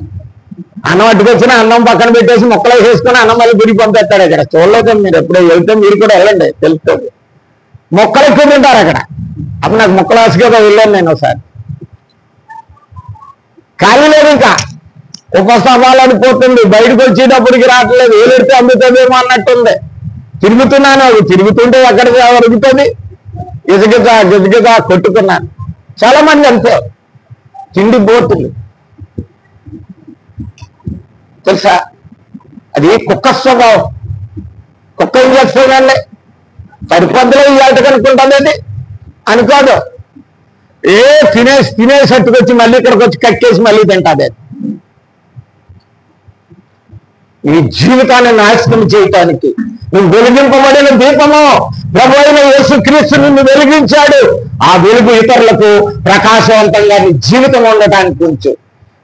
అన్నం అట్టుకొచ్చినా అన్నం పక్కన పెట్టేసి ముక్కలు వేసుకొని అన్నం మళ్ళీ గుడికి పంపిస్తాడు. అక్కడ చూడలేదు మీరు, ఎప్పుడో వెళ్తే మీరు కూడా వెళ్ళండి, తెలుస్తుంది. ముక్కలు ఎక్కువ తింటారు అక్కడ. అప్పుడు నాకు ముక్కలు ఆశగా వెళ్ళాను నేను ఒకసారి. ఖాళీ లేదు, ఇంకా ఉపసభాలని పోతుంది. బయటకు వచ్చేటప్పటికి రావట్లేదు. ఏలెడితే అమ్ముతుందేమో అన్నట్టుంది. తిరుగుతున్నాను, తిరుగుతుంటే ఎక్కడికి అరుగుతుంది. ఇసుకగా గిజుగగా కొట్టుకున్నాను. చాలా మంది అంతే, తిండి బోతులు తెలుసా? అది కుక్క స్వభావం. కుక్క ఏం చేస్తుందండి? సరిపొద్దులో ఇవాళ కనుక్కుంటుంది అది అనుకోదు. తినేసి అట్టుకొచ్చి మళ్ళీ ఇక్కడికి వచ్చి కక్కేసి మళ్ళీ తింటుంది. నీ జీవితాన్ని నాశనం చేయటానికి నువ్వు వెలిగింపబడిన దీపము. ప్రభు అయిన యేసుక్రీస్తు నిన్ను వెలిగించాడు. ఆ వెలుగు ఇతరులకు ప్రకాశవంతంగా నీ జీవితం ఉండటానికి ఉంచు.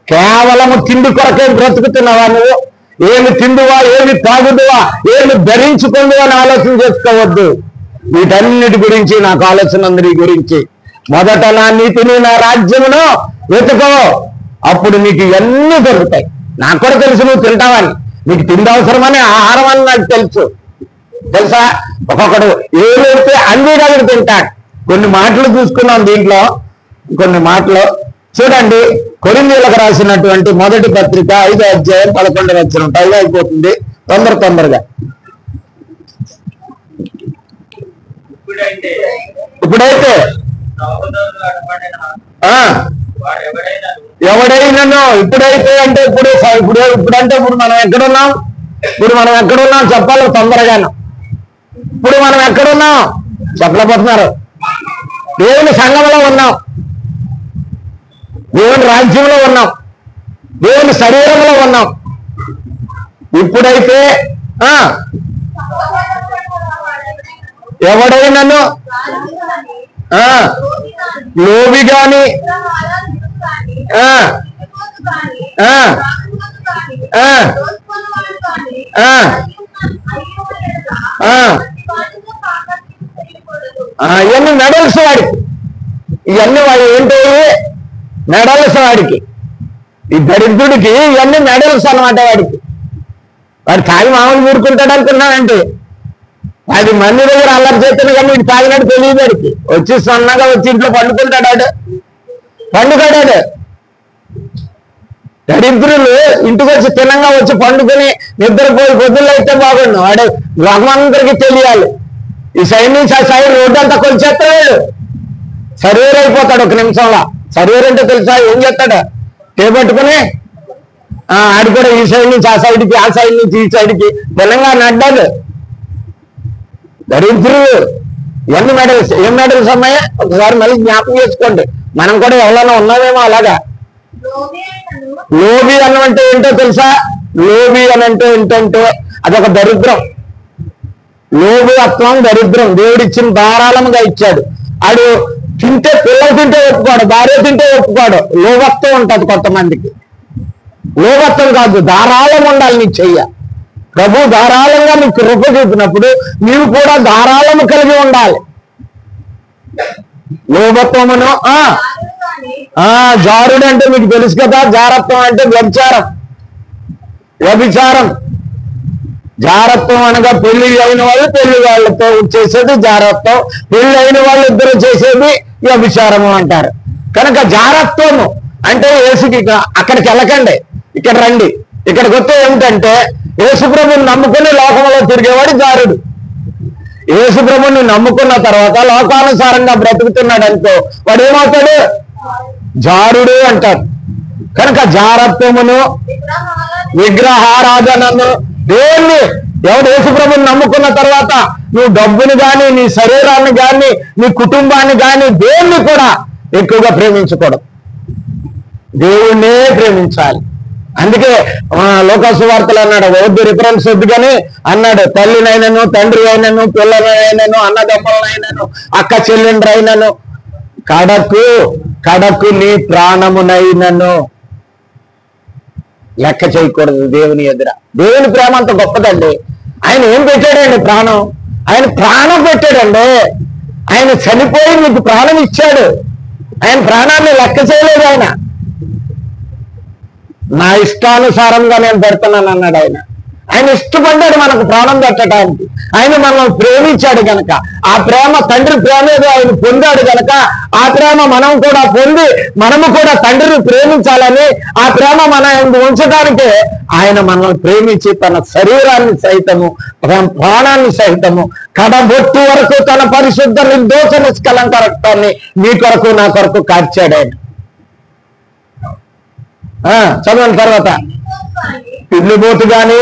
కేవలము తిండి కొరకే బ్రతుకుతున్నావా నువ్వు? ఏమి తిందువా, ఏమి తాగుదువా, ఏమి ధరించుకుందువా అని ఆలోచన చేసుకోవద్దు. వీటన్నిటి గురించి నాకు ఆలోచన ఉంది. నీ గురించి మొదట నా నీతిని, నా రాజ్యమును వెతుకో, అప్పుడు నీకు ఇవన్నీ దొరుకుతాయి. నాకు కూడా తెలుసు నువ్వు తింటావని, నీకు తిండి అవసరమని, ఆహారం అని నాకు తెలుసా. ఒక్కొక్కడు ఏదైతే అన్ని దగ్గర తింటాడు. కొన్ని మాటలు చూసుకున్నాం దీంట్లో. కొన్ని మాటలు చూడండి. కొరింథీయులకు రాసినటువంటి మొదటి పత్రిక 5వ అధ్యాయం 11వ వచనం. టైం అయిపోతుంది, తొందరగా. ఇప్పుడైతే ఎవడైనాను, ఇప్పుడైతే అంటే ఇప్పుడంటే ఇప్పుడు మనం ఎక్కడున్నాం చెప్పాలి తొందరగాను. ఇప్పుడు మనం ఎక్కడున్నాం చెప్పలేకపోతున్నారు. దేవుని సంఘంలో ఉన్నాం, దేవుని రాజ్యంలో ఉన్నాం, దేవుని శరీరంలో ఉన్నాం. ఇప్పుడైతే ఎవడైనాను లోబి గాని ఇవన్నీ మెడల్స్ వాడికి, ఇవన్నీ వాడు ఏంటి మెడల్స్ వాడికి. ఈ దరిద్రుడికి ఇవన్నీ మెడల్స్ అన్నమాట. వాడు తాగి మామూలు ఊరుకుంటాడు అనుకున్నానంటే 10 మంది దగ్గర అల్లరి చేస్తాను కానీ వీడు తాగినట్టు తెలియదు. వాడికి వచ్చి సన్నగా వచ్చి ఇంట్లో పండుకుంటాడు. దరిద్రులు ఇంటికి వచ్చి తినంగా వచ్చి పండుకొని నిద్రపోయి పొద్దుల్లో అయితే బాగుండు. వాడు లోకమందరికి తెలియాలి. ఈ సైడ్ నుంచి ఆ సైడ్ రోడ్డు అంతా కొలిచేస్తాడు. సర్వేర్ అయిపోతాడు ఒక నిమిషంలో. సర్వేర్ అంటే తెలుసా ఏం చేస్తాడు? చేపట్టుకుని ఆడి కూడా ఈ సైడ్ నుంచి ఆ సైడ్కి, ఆ సైడ్ నుంచి ఈ సైడ్కి తెలంగాణ అడ్డాడు. దరిద్రులు ఎన్ని మెడల్స్, ఏం మెడల్స్ అమ్మాయి ఒకసారి మళ్ళీ జ్ఞాపకం చేసుకోండి. మనం కూడా ఎవరైనా ఉన్నామేమో అలాగా. లోబి అనంటే ఏంటో తెలుసా? లోబి అనంటే ఏంటంటే అదొక దరిద్రం. లోబిత్వం దరిద్రం. దేవుడిచ్చిన ధారాళంగా ఇచ్చాడు. ఆడు తింటే, పిల్లలు తింటే ఒప్పుకోడు, భార్య తింటే ఒప్పుకోడు. లోభత్వం ఉంటుంది కొంతమందికి. లోభత్వం కాదు, ధారాళం ఉండాలి నీ చెయ్య. ప్రభు ధారాళంగా నీకు కృప చూపినప్పుడు నీవు కూడా ధారాళము కలిగి ఉండాలి. లోభత్వమును జారుడు అంటే మీకు తెలుసు కదా. జారత్వం అంటే వ్యభిచారం. జారత్వం అనగా పెళ్లి అయిన వాళ్ళు పెళ్లి వాళ్ళతో చేసేది జారత్వం, పెళ్లి అయిన వాళ్ళు ఇద్దరు చేసేది వ్యభిచారము అంటారు. కనుక జారత్వము అంటే యేసుకి అక్కడికి వెళ్ళకండి, ఇక్కడ రండి. ఇక్కడికి వస్తే ఏమిటంటే యేసుప్రభుని నమ్ముకుని లోకంలో తిరిగేవాడు జారుడు. యేసుప్రభుని నమ్ముకున్న తర్వాత లోకానుసారంగా బ్రతుకుతున్నాడు అనుకో, వాడు ఏమవుతాడు? జారుడు అంటారు. కనుక జారత్వమును, విగ్రహారాధనను, దేన్ని ఎవడు యేసుప్రభుని నమ్ముకున్న తర్వాత నువ్వు డబ్బుని కానీ, నీ శరీరాన్ని కానీ, నీ కుటుంబాన్ని కానీ దేన్ని కూడా ఎక్కువగా ప్రేమించకూడదు. దేవుణ్ణే ప్రేమించాలి. అందుకే లోకాసు వార్తలు అన్నాడు, వద్దు రిఫరెన్స్ వద్దు కానీ అన్నాడు, తల్లినైనను, తండ్రి అయినను, పిల్లలైనను, అన్నదమ్ములనైనను, అక్క చెల్లెండ్రైనను, కడకు నీ ప్రాణమునైనను లెక్క చేయకూడదు దేవుని ఎదుర. దేవుని ప్రేమ అంత గొప్పదండి. ఆయన ఏం పెట్టాడండి? ప్రాణం. ఆయన ప్రాణం పెట్టాడండి. ఆయన చనిపోయి నీకు ప్రాణం ఇచ్చాడు. ఆయన ప్రాణాన్ని లెక్క చేయలేదు. ఆయన నా ఇష్టానుసారంగా నేను పెడుతున్నాను అన్నాడు. ఆయన ఇష్టపడ్డాడు మనకు ప్రాణం పెట్టడానికి. ఆయన మనల్ని ప్రేమించాడు కనుక, ఆ ప్రేమ తండ్రి ప్రేమ ఏదో ఆయన పొందాడు కనుక ఆ ప్రేమ మనం కూడా పొంది మనము కూడా తండ్రిని ప్రేమించాలని, ఆ ప్రేమ మనం ఉంచడానికే ఆయన మనల్ని ప్రేమించి తన శరీరాన్ని సైతము, తన ప్రాణాన్ని సైతము, కడబొట్టు వరకు తన పరిశుద్ధ నిర్దోష నిష్కలంక రక్తాన్ని నీ కొరకు నా కొరకు కార్చాడు ఆయన. చదవండి తర్వాత. తిండిపోతు కానీ,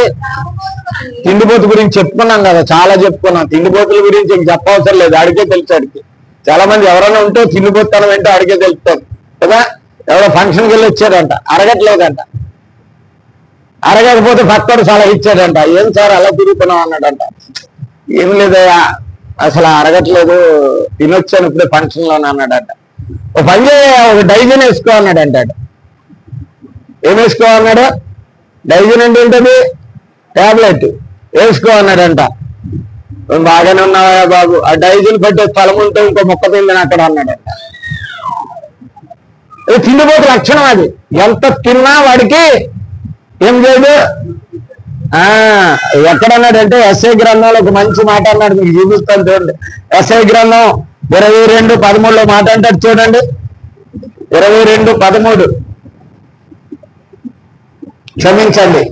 తిండిపోతు గురించి చెప్పుకున్నాం కదా, చాలా చెప్పుకున్నాం. తిండిపోతుల గురించి చెప్పవసరం లేదు, అడిగే తెలుసు. చాలా మంది ఎవరైనా ఉంటే తిండిపోతాను ఏంటో అడిగే తెలుస్తాం కదా. ఎవరో ఫంక్షన్కి వెళ్ళి వచ్చాడంట, అరగట్లేదంట. అరగకపోతే పక్కడు సలహా ఇచ్చాడంట. ఏం సార్ అలా తిరుగుతున్నాం అన్నాడంట. ఏం లేదయ్యా, అసలు అరగట్లేదు, తినొచ్చాను ఇప్పుడే ఫంక్షన్లోనే అన్నాడంట. ఒక పని ఒక డైజన్ వేసుకో అన్నాడంటాడు. ఏం వేసుకో అన్నాడు? డైజన్ అంటే ఏంటది? టాబ్లెట్ వేసుకో అన్నాడంట. బాగానే ఉన్నావా బాబు, ఆ డైజీలు పట్టే స్థలం ఉంటే ఇంకో మొక్క తిందని అక్కడ అన్నాడంట. తిండిపోతే లక్షణం అది. ఎంత తిన్నా వాడికి ఏం లేదు. ఎక్కడన్నాడంటే ఎస్ఐ గ్రంథంలో ఒక మంచి మాట అన్నాడు, మీకు చూపిస్తాను చూడండి. ఎస్ఐ గ్రంథం 22:13 మాట అంటాడు చూడండి. 22:13. క్షమించండి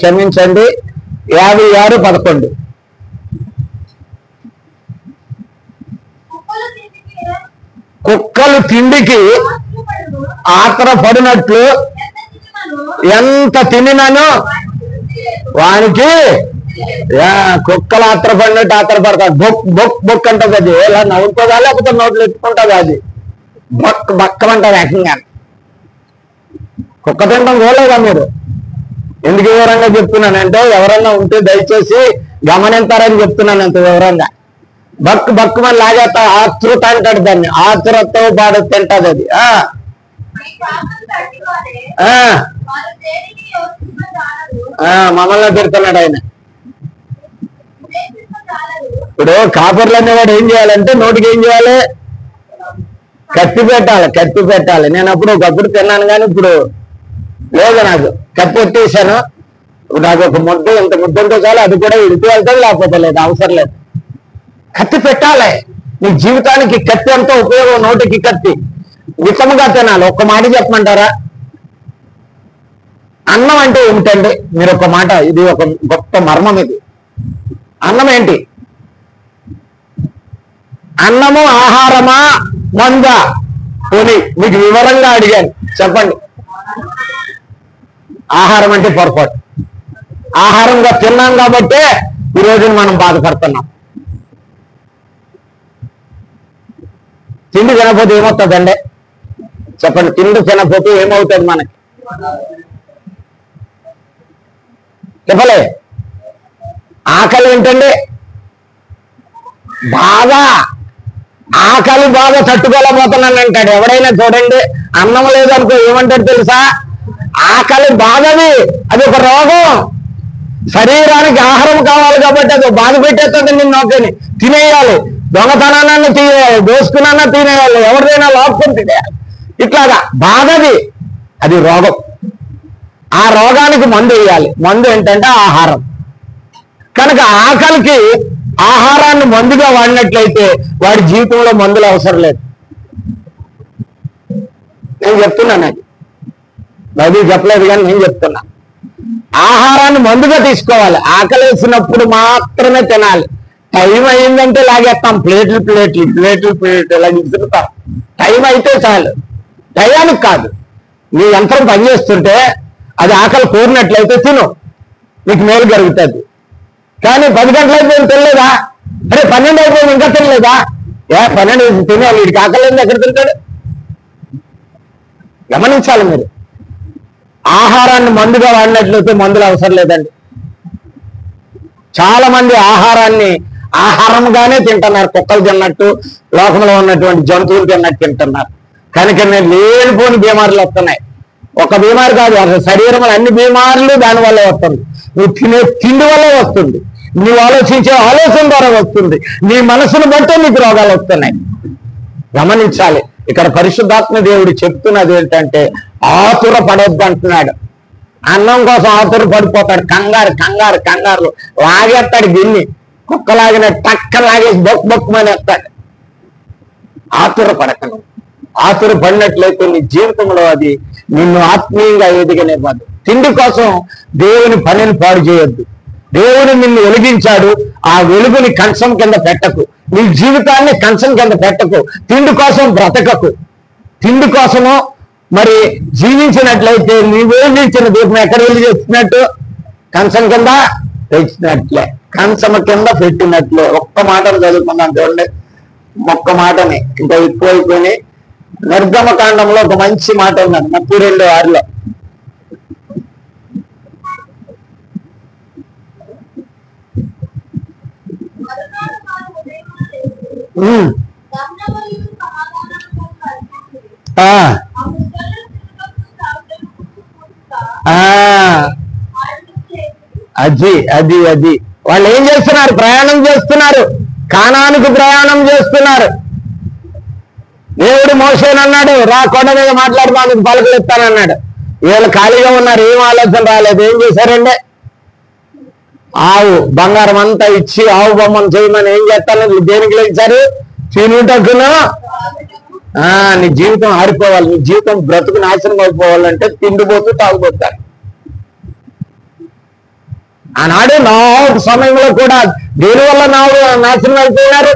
56:11. కుక్కలు తిండికి ఆత్రపడినట్లు ఎంత తినినాను వానికి కుక్కలు ఆత్రపడినట్టు ఆత్రపడతాడు. బొక్ బొక్ బొక్ అంటది. అది ఎలా నవ్వుతుందా లేకపోతే నోట్లు ఎత్తుకుంటుంది. అది బొక్ బక్కమంటారు ఏకంగా. కుక్క తినడం పోలేదా మీరు? ఎందుకు వివరంగా చెప్తున్నానంటే ఎవరన్నా ఉంటే దయచేసి గమనించారని చెప్తున్నాను. అంత వివరంగా బక్ బక్కుమని లాగేస్తా. ఆతృత అంటాడు దాన్ని. ఆతృతతో పాటు తింటది అది. మమ్మల్ని తిడుతున్నాడు ఆయన. ఇప్పుడు కాపర్లు అనేవాడు ఏం చేయాలంటే నోటికి ఏం చేయాలి? కత్తి పెట్టాలి. నేను ఒకప్పుడు తిన్నాను కానీ ఇప్పుడు లేదు. నాకు కత్తి పెట్టేశాను. నాకు ఒక ముద్ద, ఇంత ముద్ద ఉంటే చాలు. అది కూడా ఇడికి వెళ్తుంది, లేకపోతే లేదు, అవసరం లేదు. కత్తి పెట్టాలి. నీ జీవితానికి కత్తి ఎంతో ఉపయోగం. నోటికి కత్తి. విషముగా తినాలి. ఒక్క మాట చెప్పమంటారా? అన్నం అంటే ఏమిటండి? మీరు ఒక మాట, ఇది ఒక గొప్ప మర్మం. ఇది అన్నం ఏంటి? అన్నము ఆహారమా మందా? పోనీ మీకు వివరంగా అడిగాను, చెప్పండి. ఆహారం అంటే పొరపాటు. ఆహారంగా తిన్నాం కాబట్టే ఈ రోజున మనం బాధపడుతున్నాం. తిండి తినకపోతే ఏమవుతుందండి? చెప్పండి. తిండి తినకపోతే ఏమవుతుంది మనకి? చెప్పలే. ఆకలి ఏంటండి? బాధ. ఆకలి బాధ తట్టుకోలేకపోతున్నాను అంటాడు. ఎవడైనా చూడండి, అన్నం లేదనుకో ఏమంటాడు తెలుసా? ఆకలి బాధది. అది ఒక రోగం. శరీరానికి ఆహారం కావాలి కాబట్టి అది బాధ పెట్టేస్తుంది. నిన్ను ఒకని తినేయాలి. దొంగతనాన్ని తినేయాలి, దోసుకున్నా తినేయాలి, ఎవరిదైనా లాక్కొని తినేయాలి. ఇట్లాగా బాధది. అది రోగం. ఆ రోగానికి మందు వేయాలి. మందు ఏంటంటే ఆహారం. కనుక ఆకలికి ఆహారాన్ని మందుగా వాడినట్లయితే వాడి జీవితంలో మందులు అవసరం లేదు. నేను చెప్తున్నాను. అది బైబిల్ చెప్పలేదు కానీ నేను చెప్తున్నా. ఆహారాన్ని మందుగా తీసుకోవాలి. ఆకలి వేసినప్పుడు మాత్రమే తినాలి. టైం అయిందంటే లాగేస్తాం. ప్లేట్లు ఇలా విసురుతాం. టైం అయితే చాలు. టయానికి కాదు. నీ యంత్రం పనిచేస్తుంటే అది ఆకలి కోరినట్లయితే తిను, నీకు మేలు జరుగుతుంది. కానీ 10 గంటలు అయిపోయింది తినలేదా? అరే 12 అయిపోయింది ఇంకా తినలేదా? 12 తినాలి. వీడికి ఆకలి ఏంది, ఎక్కడ తింటాడు? గమనించాలి మీరు. ఆహారాన్ని మందుగా వాడినట్లయితే మందులు అవసరం లేదండి. చాలా మంది ఆహారాన్ని ఆహారంగానే తింటున్నారు. కుక్కలు తిన్నట్టు, లోకంలో ఉన్నటువంటి జంతువులు తిన్నట్టు తింటున్నారు. కనుక నేను లేనిపోని బీమారులు వస్తున్నాయి. ఒక బీమారి కాదు, అసలు శరీరంలో అన్ని బీమారులు దానివల్ల వస్తుంది. నువ్వు తినే తిండి వల్ల వస్తుంది. నువ్వు ఆలోచించే ఆలోచన ద్వారా వస్తుంది. నీ మనసును బట్టే నీకు రోగాలు వస్తున్నాయి. గమనించాలి. ఇక్కడ పరిశుద్ధాత్మ దేవుడు చెప్తున్నది ఏంటంటే ఆతుర పడొద్దు అంటున్నాడు. అన్నం కోసం ఆతుర పడిపోతాడు. కంగారు లాగేస్తాడు. గిన్ని కుక్కలాగిన టక్క లాగేసి బొక్ బొక్కుమని ఎత్తాడు. ఆతుర పడకను. ఆతుర పడినట్లయితే నీ జీవితంలో అది నిన్ను ఆత్మీయంగా ఎదిగనివ్వదు. తిండి కోసం దేవుని పనిని పాడు చేయొద్దు. దేవుడు నిన్ను వెలిగించాడు. ఆ వెలుగుని కంచం కింద పెట్టకు. నీ జీవితాన్ని కంచం కింద పెట్టకు. తిండి కోసం బ్రతకకు. తిండి కోసము మరి జీవించినట్లయితే నీ వెలిగించిన దీపం ఎక్కడ వెలిగి చేస్తున్నట్టు? కంచం కింద తెచ్చినట్లే, కంచం కింద పెట్టినట్లే. ఒక్క మాటను చదువుకున్నాను చూడండి. ఒక్క మాటని ఇంకా ఎక్కువైపోయినాయి. నిర్గమకాండంలో ఒక మంచి మాట ఉన్నది 32:6. అది అది అది వాళ్ళు ఏం చేస్తున్నారు? ప్రయాణం చేస్తున్నారు, కానానికి ప్రయాణం చేస్తున్నారు. దేవుడు మోషేని అన్నాడు, రా కొండ మీద మాట్లాడడానికి పలుకులు ఇస్తానన్నాడు. వీళ్ళు ఖాళీగా ఉన్నారు, ఏం ఆలోచన రాలేదు. ఏం చేశారండి? ఆవు బంగారం అంతా ఇచ్చి ఆవు బొమ్మను చేయమని ఏం చేస్తాను? దేనికి లేచారు? తినుటకును. నీ జీవితం ఆరిపోవాలి, నీ జీవితం బ్రతుకు నాశనం అయిపోవాలంటే తిండిపోతూ తాగుపోతారు. ఆనాడు నావు సమయంలో కూడా దేనివల్ల నాశనం అయిపోయినారు?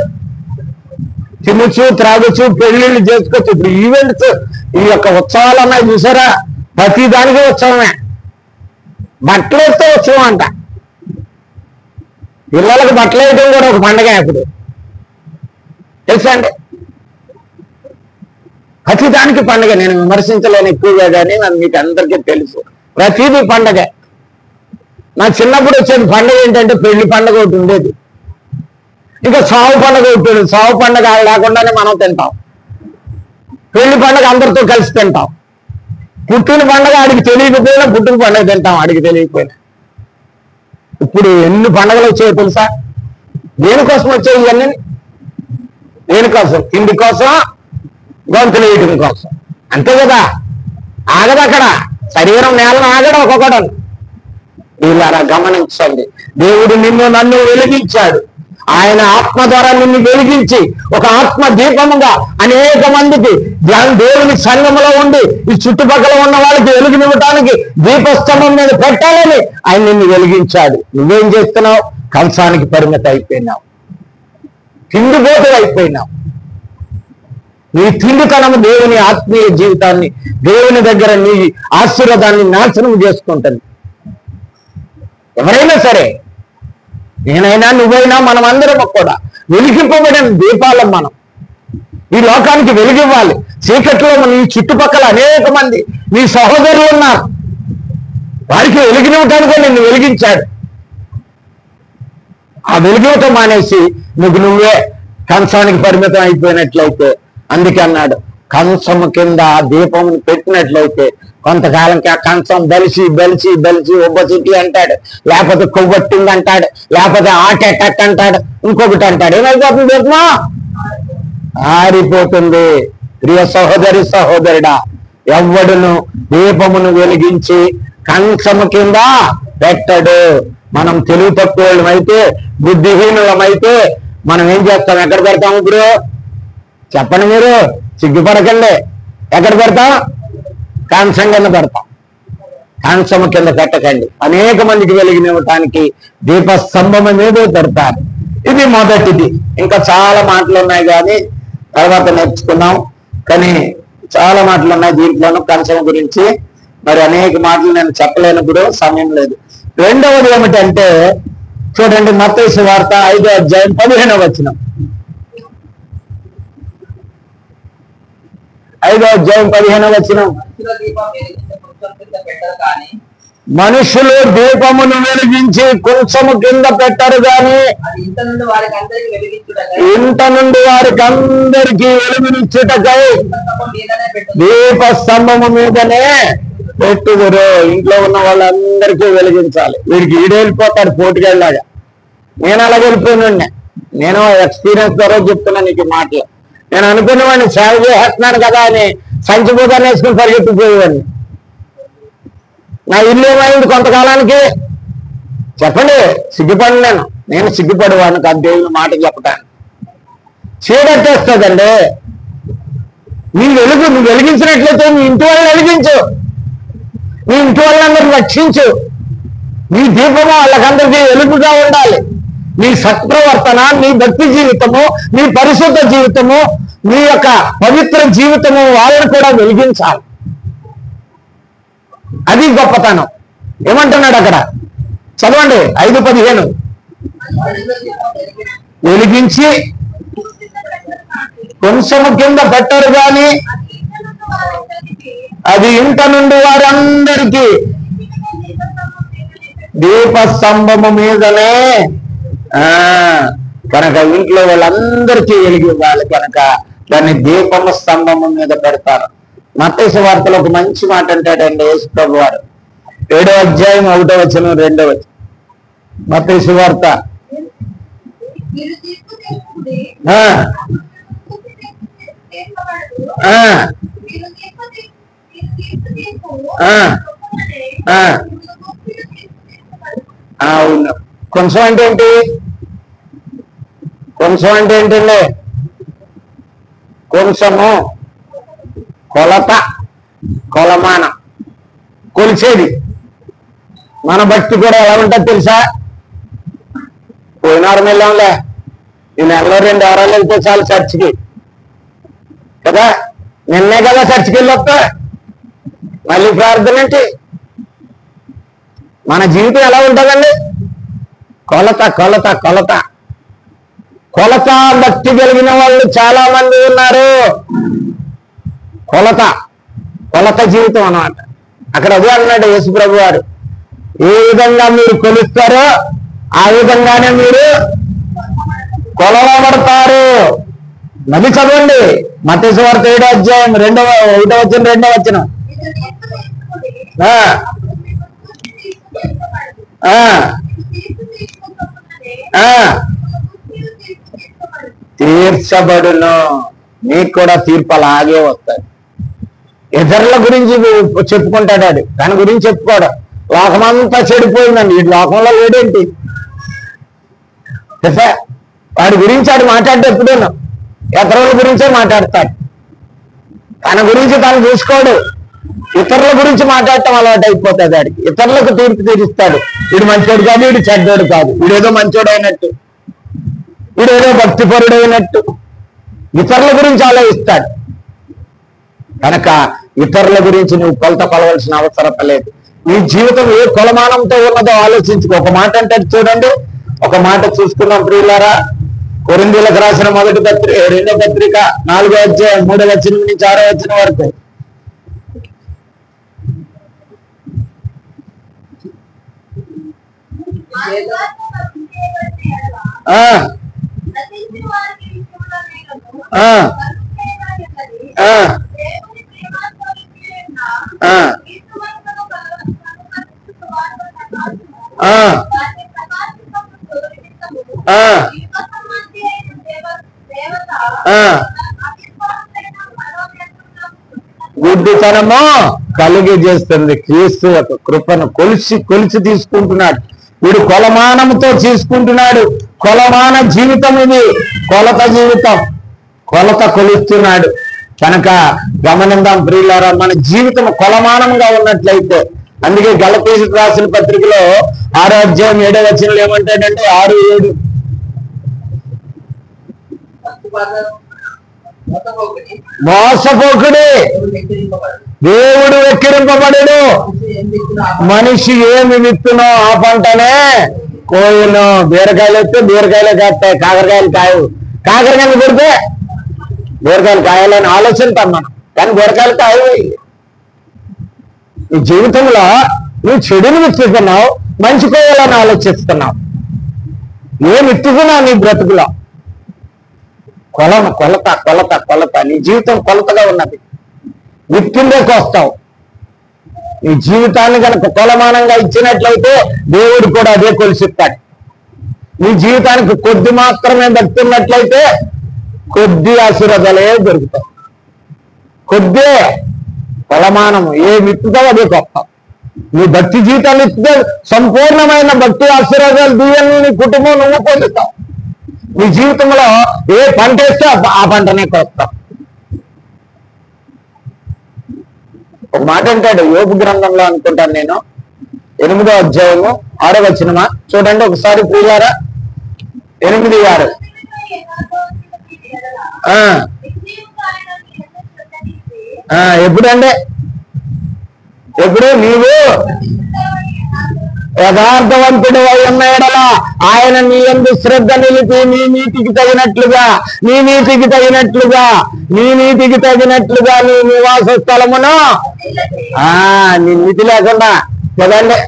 తినచ్చు, త్రాగొచ్చు, పెళ్లిళ్ళు చేసుకోవచ్చు. ఇప్పుడు ఈవెంట్స్, ఈ యొక్క ఉత్సవాలు అన్నాయి చూసారా, ప్రతి దానికి ఉత్సవమే. బట్టలు వేస్తే ఉత్సవం అంట. పిల్లలకు బట్టలు వేయడం కూడా ఒక పండగ. ఇప్పుడు తెలుసా అండి? ప్రతి దానికి పండగ. నేను విమర్శించలేను ఎక్కువగా, కానీ నాకు మీకు అందరికీ తెలుసు, ప్రతిదీ పండగ. నా చిన్నప్పుడు వచ్చేది పండగ ఏంటంటే పెళ్లి పండగ ఒకటి ఉండేది, ఇంకా సావు పండగ ఒకటి. సావు పండగ లేకుండానే మనం తింటాం, పెళ్లి పండగ అందరితో కలిసి తింటాం. పుట్టిన పండగ ఆడికి తెలియకపోయినా పుట్టిన పండగ తింటాం, ఆడికి తెలియకపోయినా. ఇప్పుడు ఎన్ని పండగలు వచ్చాయో తెలుసా? దేనికోసం వచ్చాయి ఇవన్నీ? దేనికోసం? తిండి కోసం, గొంతులు వేయటం కోసం, అంతే కదా. ఆగదు అక్కడ, శరీరం నేలను ఆగడం ఒక్కొక్కడు. వీళ్ళారా గమనించండి, దేవుడు నిన్ను నన్ను వెలిగించాడు. ఆయన ఆత్మ ద్వారా నిన్ను వెలిగించి ఒక ఆత్మ దీపముగా అనేక మందికి దేవుని సంఘములో ఉండి ఈ చుట్టుపక్కల ఉన్న వాళ్ళకి వెలుగునివ్వటానికి దీపస్తంభం మీద పెట్టాలని ఆయన నిన్ను వెలిగించాడు. నువ్వేం చేస్తున్నావు? కంచానికి పరిమితం అయిపోయినావు, తిండిపోతూ అయిపోయినావు. నీ తిండితనము దేవుని ఆత్మీయ జీవితాన్ని, దేవుని దగ్గర నీ ఆశీర్వాదాన్ని నాశనం చేసుకుంటుంది. ఎవరైనా సరే, నేనైనా నువ్వైనా, మనమందరం కూడా వెలిగింపబడిన దీపాలం. మనం ఈ లోకానికి వెలిగివ్వాలి. చీకట్లో నీ చుట్టుపక్కల అనేక మంది నీ సహోదరులు ఉన్నారు, వారికి వెలిగినివ్వటానికే నిన్ను వెలిగించాడు. ఆ వెలిగివ్వటం మానేసి నువ్వే కంచానికి పరిమితం అయిపోయినట్లయితే, అందుకే అన్నాడు, కంచము కింద దీపమును పెట్టినట్లయితే కొంతకాలంకి ఆ కంచం బలిసి బలిసి బలిసి ఒబ్బచుట్టి అంటాడు, లేకపోతే కొవ్వొట్టింది అంటాడు, లేకపోతే హార్ట్ అటాక్ అంటాడు, ఇంకొకటి అంటాడు. ఏమైపోతుంది? దీపమా ఆరిపోతుంది. ప్రియ సహోదరి సహోదరుడా, ఎవ్వడును దీపమును వెలిగించి కంచము కింద పెట్టడు. మనం తెలివి తక్కువమైతే, బుద్ధిహీనులమైతే మనం ఏం చేస్తాం? ఎక్కడ పెడతాం? ఇప్పుడు చెప్పండి, మీరు సిగ్గుపడకండి. ఎక్కడ పెడతాం? కంచం కింద పెడతాం. కంచము కింద పెట్టకండి. అనేక మందికి వెలిగినివ్వటానికి దీపస్తంభం మీద పెడతారు. ఇది మొదటిది. ఇంకా చాలా మాటలు ఉన్నాయి, కానీ తర్వాత నేర్చుకున్నాం. కానీ చాలా మాటలు ఉన్నాయి దీంట్లోనూ కంచం గురించి. మరి అనేక మాటలు నేను చెప్పలేనప్పుడు సమయం లేదు. రెండవది ఏమిటంటే, చూడండి, మత్తయి సువార్త 5వ అధ్యాయం 15వ వచనం. 5వ అధ్యాయం 15వ వచనం. మనుషులు దీపమును వెలిగించి కొంచెము కింద పెట్టరు గాని ఇంట నుండి వారికి అందరికీ వెలుగునిచ్చుటకై దీపస్తంభము మీదనే పెట్టుదురు. ఇంట్లో ఉన్న వాళ్ళందరికీ వెలిగించాలి. వీడికి ఈడేళ్ళిపోతాడు పోటీకెళ్ళాగా. నేను అలా వెళ్ళిపోయినా, నేను ఎక్స్పీరియన్స్ ద్వారా చెప్తున్నా నీకు మాటలు. నేను అనుకునేవాడిని సేవ చేస్తున్నాను కదా అని సంచిపోతాను వేసుకుని పరిగెత్తిపోయేవాడిని. నా ఇల్లు ఏమైంది కొంతకాలానికి? చెప్పండి, సిగ్గుపడి నేను సిగ్గుపడేవాడిని కాదు దేవుని మాట చెప్పటానికి. చీడట్టేస్తుందండి. నీ వెలుగు నువ్వు వెలిగించినట్లయితే నీ ఇంటి వాళ్ళని వెలిగించు, నీ ఇంటి వాళ్ళందరినీ రక్షించు. నీ దీపము వాళ్ళకందరికీ వెలుగుగా ఉండాలి. నీ సత్ప్రవర్తన, నీ భక్తి జీవితము, నీ పరిశుద్ధ జీవితము, నీ యొక్క పవిత్ర జీవితము వాళ్ళని కూడా వెలిగించాలి. అది గొప్పతనం. ఏమంటున్నాడు అక్కడ? చదవండి 5:15. వెలిగించి కొంచెము కింద పెట్టరు గాని అది ఇంట నుండి వారందరికీ దీపస్తంభము మీదనే. కనుక ఇంట్లో వాళ్ళందరికీ వెలిగి ఇవ్వాలి కనుక దాన్ని దీపము స్తంభము మీద పెడతారు. మత్తయి సువార్తలో ఒక మంచి మాట అంటాడండి యేసు ప్రభు వారు. 7వ అధ్యాయం 1వ వచనం 2వ వచనం. మత్తయి సువార్త. అవును. కొంచెం అంటే ఏంటి? కొంచెం అంటే ఏంటండి? కొంచెము కొలత, కొలమానం, కొలిచేది. మన భక్తి కూడా ఎలా ఉంటుంది తెలుసా? పోయినారం వెళ్ళాంలే, ఈ నెలలో 2 వారాలు వెళ్తే చాలు చర్చికి కదా. నిన్నే కదా చర్చికి వెళ్ళొస్తా, మళ్ళీ ప్రార్థన ఏంటి? మన జీవితం ఎలా ఉంటుందండి? కొలత కొలత కొలత కొలత. భక్తి కలిగిన వాళ్ళు చాలా మంది ఉన్నారు. కొలత కొలత జీవితం అన్నమాట. అక్కడ అదే అన్నాడు యేసుప్రభు వారు, ఏ విధంగా మీరు కొలుస్తారో ఆ విధంగానే మీరు కొలవబడతారు. నది చదవండి, మత్తయి సువార్త 7వ అధ్యాయం 1వ వచనం 2వ వచనం. తీర్చబడును. నీకు కూడా తీర్పు అలాగే వస్తాయి. ఇతరుల గురించి చెప్పుకుంటాడు, దాని గురించి చెప్పుకోవడం. లోకమంతా చెడిపోయిందండి, ఈ లోకంలో లేడేంటి? వాడి గురించి ఆడు మాట్లాడేటప్పుడు ఇతరుల గురించే మాట్లాడతాడు, తన గురించి తను చూసుకోడు. ఇతరుల గురించి మాట్లాడటం అలవాటు అయిపోతుంది ఆడికి. ఇతరులకు తీర్పు తీరుస్తాడు. వీడు మంచోడు కాదు, వీడు చెడ్డోడు కాదు, వీడేదో మంచోడు అయినట్టు, వీడేదో భక్తిపరుడు అయినట్టు ఇతరుల గురించి ఆలోచిస్తాడు. కనుక ఇతరుల గురించి నువ్వు కొలత కొలవలసిన అవసరం లేదు. నీ జీవితం ఏ కొలమానంతో ఉన్నదో ఆలోచించుకో. ఒక మాట అంటే చూడండి, ఒక మాట చూసుకున్నాం ప్రియులారా. కొరింథీయులకు రాసిన 2వ పత్రిక 4వ అధ్యాయం 3వ వచనం నుంచి 6వ వచనం వరకు. గుడ్డితనము కలిగి చేస్తుంది. క్రీస్తు యొక్క కృపను కొలిచి తీసుకుంటున్నాడు. వీడు కొలమానంతో తీసుకుంటున్నాడు. కొలమాన జీవితం ఇది, కొలత జీవితం. కొలత కొలుస్తున్నాడు. కనుక గమనిద్దాం ప్రియులారా, మన జీవితం కొలమానంగా ఉన్నట్లయితే. అందుకే గలతీయులకు రాసిన పత్రికలో 6వ అధ్యాయం 7వ వచనంలో ఏమంటాడంటే 6:7, మోసపోకుడే దేవుడు వెక్కిరింపబడడు. మనిషి ఏమి విత్తునో ఆ పంటనే కోయును. బీరకాయలు ఎత్తే బీరకాయలే కాస్తాయి, కాకరకాయలు కాయవు. కాకరకాయలు కొడితే బీరకాయలు కాయాలని ఆలోచిస్తాం మనం, కానీ బీరకాయలు కాయవు. నీ జీవితంలో నువ్వు చెడుని విత్తుతున్నావు, మంచి కోయాలని ఆలోచిస్తున్నావు. ఏం విత్తుతున్నావు నీ బ్రతుకులో? కొలత కొలత కొలత. నీ జీవితం కొలతగా ఉన్నది, విత్తిందే కోస్తావు. నీ జీవితాన్ని కనుక కొలమానంగా ఇచ్చినట్లయితే దేవుడు కూడా అదే కొలిసిస్తాడు. నీ జీవితానికి కొద్ది మాత్రమే దక్కుతున్నట్లయితే కొద్ది ఆశీర్వాదాలే దొరుకుతాయి. కొద్దే కొలమానము, ఏ విత్తుతావు అదే కోస్తావు. నీ భక్తి జీవితాన్ని ఇస్తే సంపూర్ణమైన భక్తి ఆశీర్వాదాలు దీవెనలు నీ కుటుంబం నువ్వు పొందుతావు. నీ జీవితంలో ఏ పంట వేస్తే ఆ పంటనే కోస్తావు. ఒక మాట అంటాడు యోబు గ్రంథంలో, అనుకుంటాను నేను, 8వ అధ్యాయము 6వ వచనమా చూడండి ఒకసారి ప్రియులారా. 8:6. ఎప్పుడంటే ఎప్పుడు నీవు యథార్థవంతుడు అయి ఉన్న ఎడల ఆయన నీ యందు శ్రద్ధ నిలిపి నీ నీతికి తగినట్లుగా నీ నివాస స్థలమును నీ నీతి లేకుండా కదండి.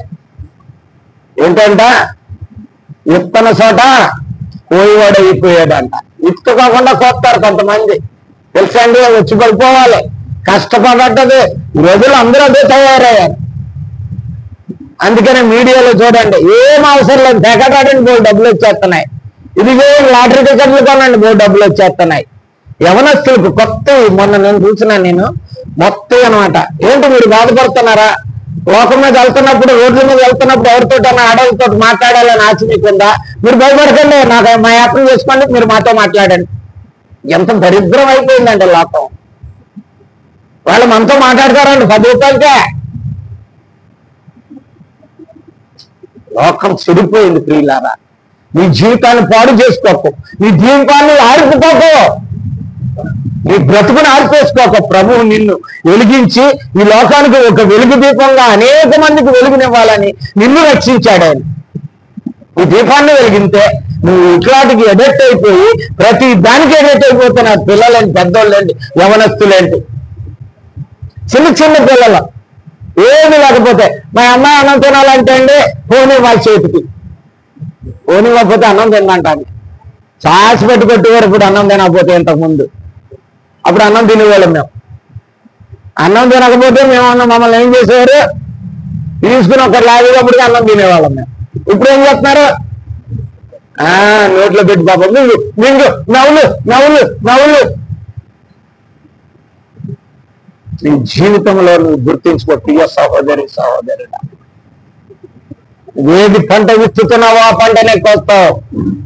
ఏంటంట? విత్తన చోట కోయివాడు అయిపోయాడంట. విత్తు కాకుండా కోస్తారు కొంతమంది, తెలుసా అండి? వచ్చి పడిపోవాలి, కష్టపడ్డది. ఈ రోజులు అందరూ అదే తయారయ్యారు. అందుకనే మీడియాలో చూడండి, ఏం అవసరం లేదు, తెగటాడండి బోర్డు డబ్బులు వచ్చేస్తున్నాయి. ఇదిగో లాటరీ టికెట్లు కొనండి బోర్డు డబ్బులు వచ్చేస్తున్నాయి. యవనస్తులకు కొత్త, మొన్న నేను చూసినాను, మొత్తం అనమాట. ఏంటి మీరు బాధపడుతున్నారా? లోకం మీద వెళ్తున్నప్పుడు, రోడ్ల మీద వెళ్తున్నప్పుడు ఎవరితో ఆడలతో మాట్లాడాలని ఆశ మీకుందా? మీరు భయపడకండి, నాకు మా యాత్ర చేసుకోండి, మీరు మాతో మాట్లాడండి. ఎంత దరిద్రం అయిపోయిందండి లోకం. వాళ్ళు మనతో మాట్లాడతారండి 10 రూపాయలకే. లోకం చెడిపోయింది ప్రియులారా. నీ జీవితాన్ని పాడు చేసుకోకు, నీ జీవితాన్ని ఆరిపోకోకు, నీ బ్రతుకుని ఆరిపేసుకోక. ప్రభువు నిన్ను వెలిగించి ఈ లోకానికి ఒక వెలుగు దీపంగా అనేక మందికి వెలుగునివ్వాలని నిన్ను రక్షించాడు ఆయన. ఈ దీపాన్ని వెలిగితే నువ్వు ఇట్లాంటికి ఎడెక్ట్ అయిపోయి ప్రతి దానికి ఎడెక్ట్ అయిపోతున్నారు. పిల్లలేంటి, పెద్దోళ్ళేంటి, యవనస్తులేంటి, చిన్న చిన్న పిల్లలు ఏమి లేకపోతే మా అమ్మాయి అన్నం తినాలంటే అండి పోనీ వాళ్ళ చేతికి, పోనీ ఇవ్వకపోతే అన్నం తినమంటాను. సాసి పెట్టి కొట్టేవారు ఇప్పుడు అన్నం తినకపోతే. ఇంతకుముందు అప్పుడు అన్నం తినేవాళ్ళం మేము. అన్నం తినకపోతే మమ్మల్ని ఏం చేసేవారు, తీసుకుని ఒకరు లాగేటప్పటికి అన్నం తినేవాళ్ళం మేము. ఇప్పుడు ఏం చేస్తున్నారు, నోట్లో పెట్టి పాపం మింగు నవ్వులు నవ్వులు నవ్వులు. నీ జీవితంలో నువ్వు గుర్తించుకో ప్రియ సహోదరి సహోదరుడా. ఏది పంట విత్తుతున్నావో ఆ పంటనే కోస్తావు.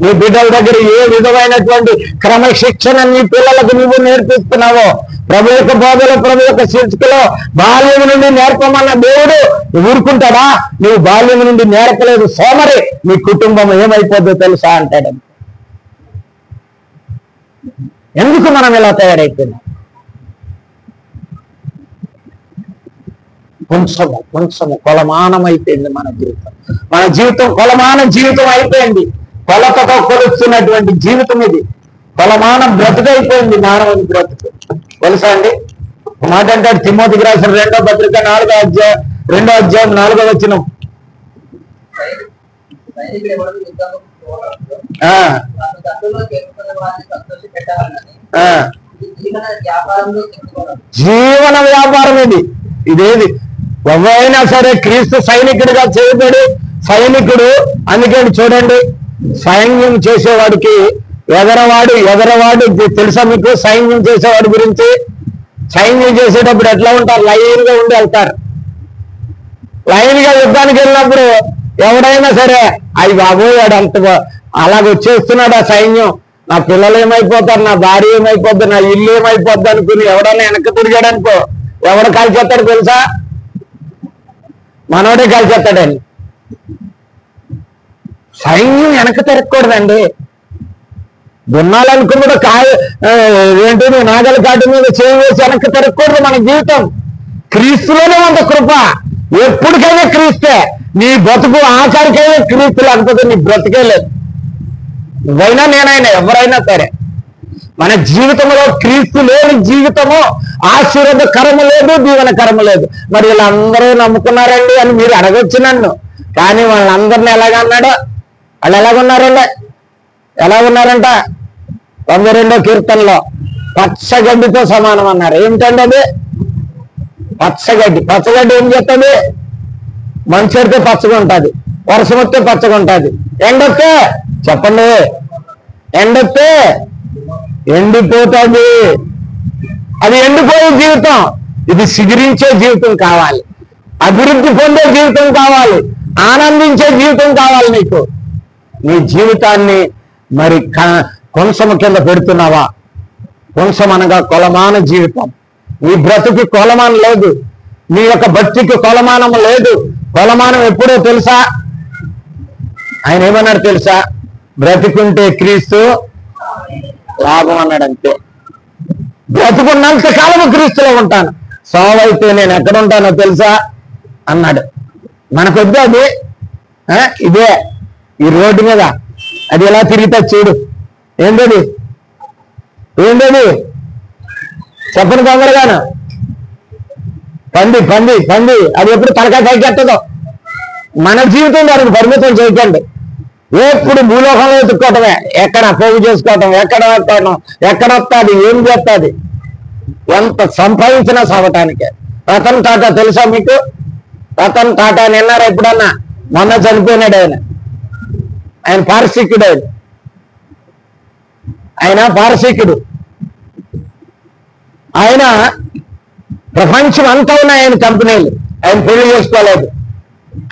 నీ బిడ్డల దగ్గర ఏ విధమైనటువంటి క్రమశిక్షణ నీ పిల్లలకు నువ్వు నేర్పిస్తున్నావో, ప్రభు యొక్క బోధలో, ప్రభు యొక్క శిక్షలో బాల్యం నుండి నేర్పమన్న దేవుడు ఊరుకుంటాడా? నువ్వు బాల్యం నుండి నేర్పలేదు సోమరి, నీ కుటుంబం ఏమైపోద్దో తెలుసా అంటాడు. ఎందుకు మనం ఇలా తయారైపోయినాం? కొంచెము కొలమానం అయిపోయింది మన జీవితం. మన జీవితం కొలమాన జీవితం అయిపోయింది. కొలతతో కొలుస్తున్నటువంటి జీవితం ఇది. కొలమాన బ్రతుకైపోయింది మానవుని బ్రతుకు. తెలుసా అండి? మాట అంటాడు తిమోతికి రాసిన 2వ పత్రిక 4వ అధ్యాయం 2వ అధ్యాయం 4వ వచనం. జీవన వ్యాపారం ఇది. ఇదేది ఎవరైనా సరే క్రీస్తు సైనికుడిగా చేయబడి సైనికుడు. అందుకని చూడండి, సైన్యం చేసేవాడికి ఎదరవాడు తెలుసా మీకు? సైన్యం చేసేవాడి గురించి. సైన్యం చేసేటప్పుడు ఎట్లా ఉంటారు? లైన్ గా ఉండి వెళ్తారు. లైన్ గా యుద్ధానికి వెళ్ళినప్పుడు ఎవడైనా సరే అవి బాబోయాడు అంత అలాగొచ్చేస్తున్నాడు ఆ సైన్యం, నా పిల్లలు ఏమైపోతారు, నా భార్య ఏమైపోద్ది, నా ఇల్లు ఏమైపోద్ది అనుకుని ఎవడైనా వెనక్కి తిరిగాడు అనుకో, ఎవడు కాల్చేస్తాడు తెలుసా? మనోడే కాల్చేస్తాడని. సైన్యం వెనక తిరగకూడదండి. దున్నాలనుకున్నాడు ఏంటి నాగల కాటి మీద చేయవేసి వెనక్కి తిరగకూడదు. మన జీవితం క్రీస్తులోనే ఉంది కృప. ఎప్పటికైనా క్రీస్తే. నీ బ్రతుకు ఆఖరికైనా క్రీస్తు, లేకపోతే నీ బ్రతికే లేదు. నువ్వైనా నేనైనా ఎవరైనా సరే మన జీవితంలో క్రీస్తు లేని జీవితము ఆశీర్వాదకరము లేదు, దీవెనకరము లేదు. మరి వీళ్ళందరూ నమ్ముకున్నారండి అని మీరు అడగొచ్చు నన్ను. కానీ వాళ్ళందరినీ ఎలాగన్నాడు? వాళ్ళు ఎలాగున్నారండి? ఎలాగున్నారంట? 92వ కీర్తనలో పచ్చగడ్డితో సమానం అన్నారు. ఏమిటండి అది? పచ్చగడ్డి. పచ్చగడ్డి ఏం చేస్తుంది? మంచు వస్తే పచ్చగా ఉంటుంది, వర్షం వస్తే పచ్చగా ఉంటుంది, ఎండొస్తే చెప్పండి, ఎండొస్తే ఎండిపోతుంది. అది ఎండిపోయే జీవితం. ఇది సిగిరించే జీవితం కావాలి, అభివృద్ధి పొందే జీవితం కావాలి, ఆనందించే జీవితం కావాలి నీకు. నీ జీవితాన్ని మరి కొంచెము కింద పెడుతున్నావా? కొంచెం అనగా కొలమాన జీవితం. నీ బ్రతుకి కొలమానం లేదు, నీ యొక్క భక్తికి కొలమానం లేదు. కొలమానం ఎప్పుడో తెలుసా? ఆయన ఏమన్నాడు తెలుసా? బ్రతికుంటే క్రీస్తు లాభం అన్నాడు. అంతే. బ్రతుకున్నంత కాలము క్రీస్తులో ఉంటాను, సావైతే నేను ఎక్కడ ఉంటానో తెలుసా అన్నాడు. మనకొద్దు అది. ఇదే ఈ రోడ్డు మీద అది ఎలా తిరిగితే చూడు. ఏంటది? ఏంటది? చెప్పను తొందరగాను. పంది పంది పంది. అది ఎప్పుడు తలకాయ పైకెత్తదో. మన జీవితం దానికి పరిమితం చేయకండి. ఎప్పుడు భూలోకంలో ఎత్తుక్కోవటమే, ఎక్కడ పోగు చేసుకోవటం, ఎక్కడ వస్తాను, ఎక్కడ వస్తుంది, ఏం చేస్తుంది, ఎంత సంపాదించినా సాగటానికే. రతన్ టాటా తెలుసా మీకు? రతన్ టాటా నిన్నారా ఎప్పుడన్నా? మొన్న చనిపోయినాడు ఆయన పారసీకుడు. ఆయన పారసీకుడు. ఆయన ప్రపంచం అంతా ఉన్నాయి ఆయన కంపెనీలు. ఆయన పెళ్లి చేసుకోలేదు,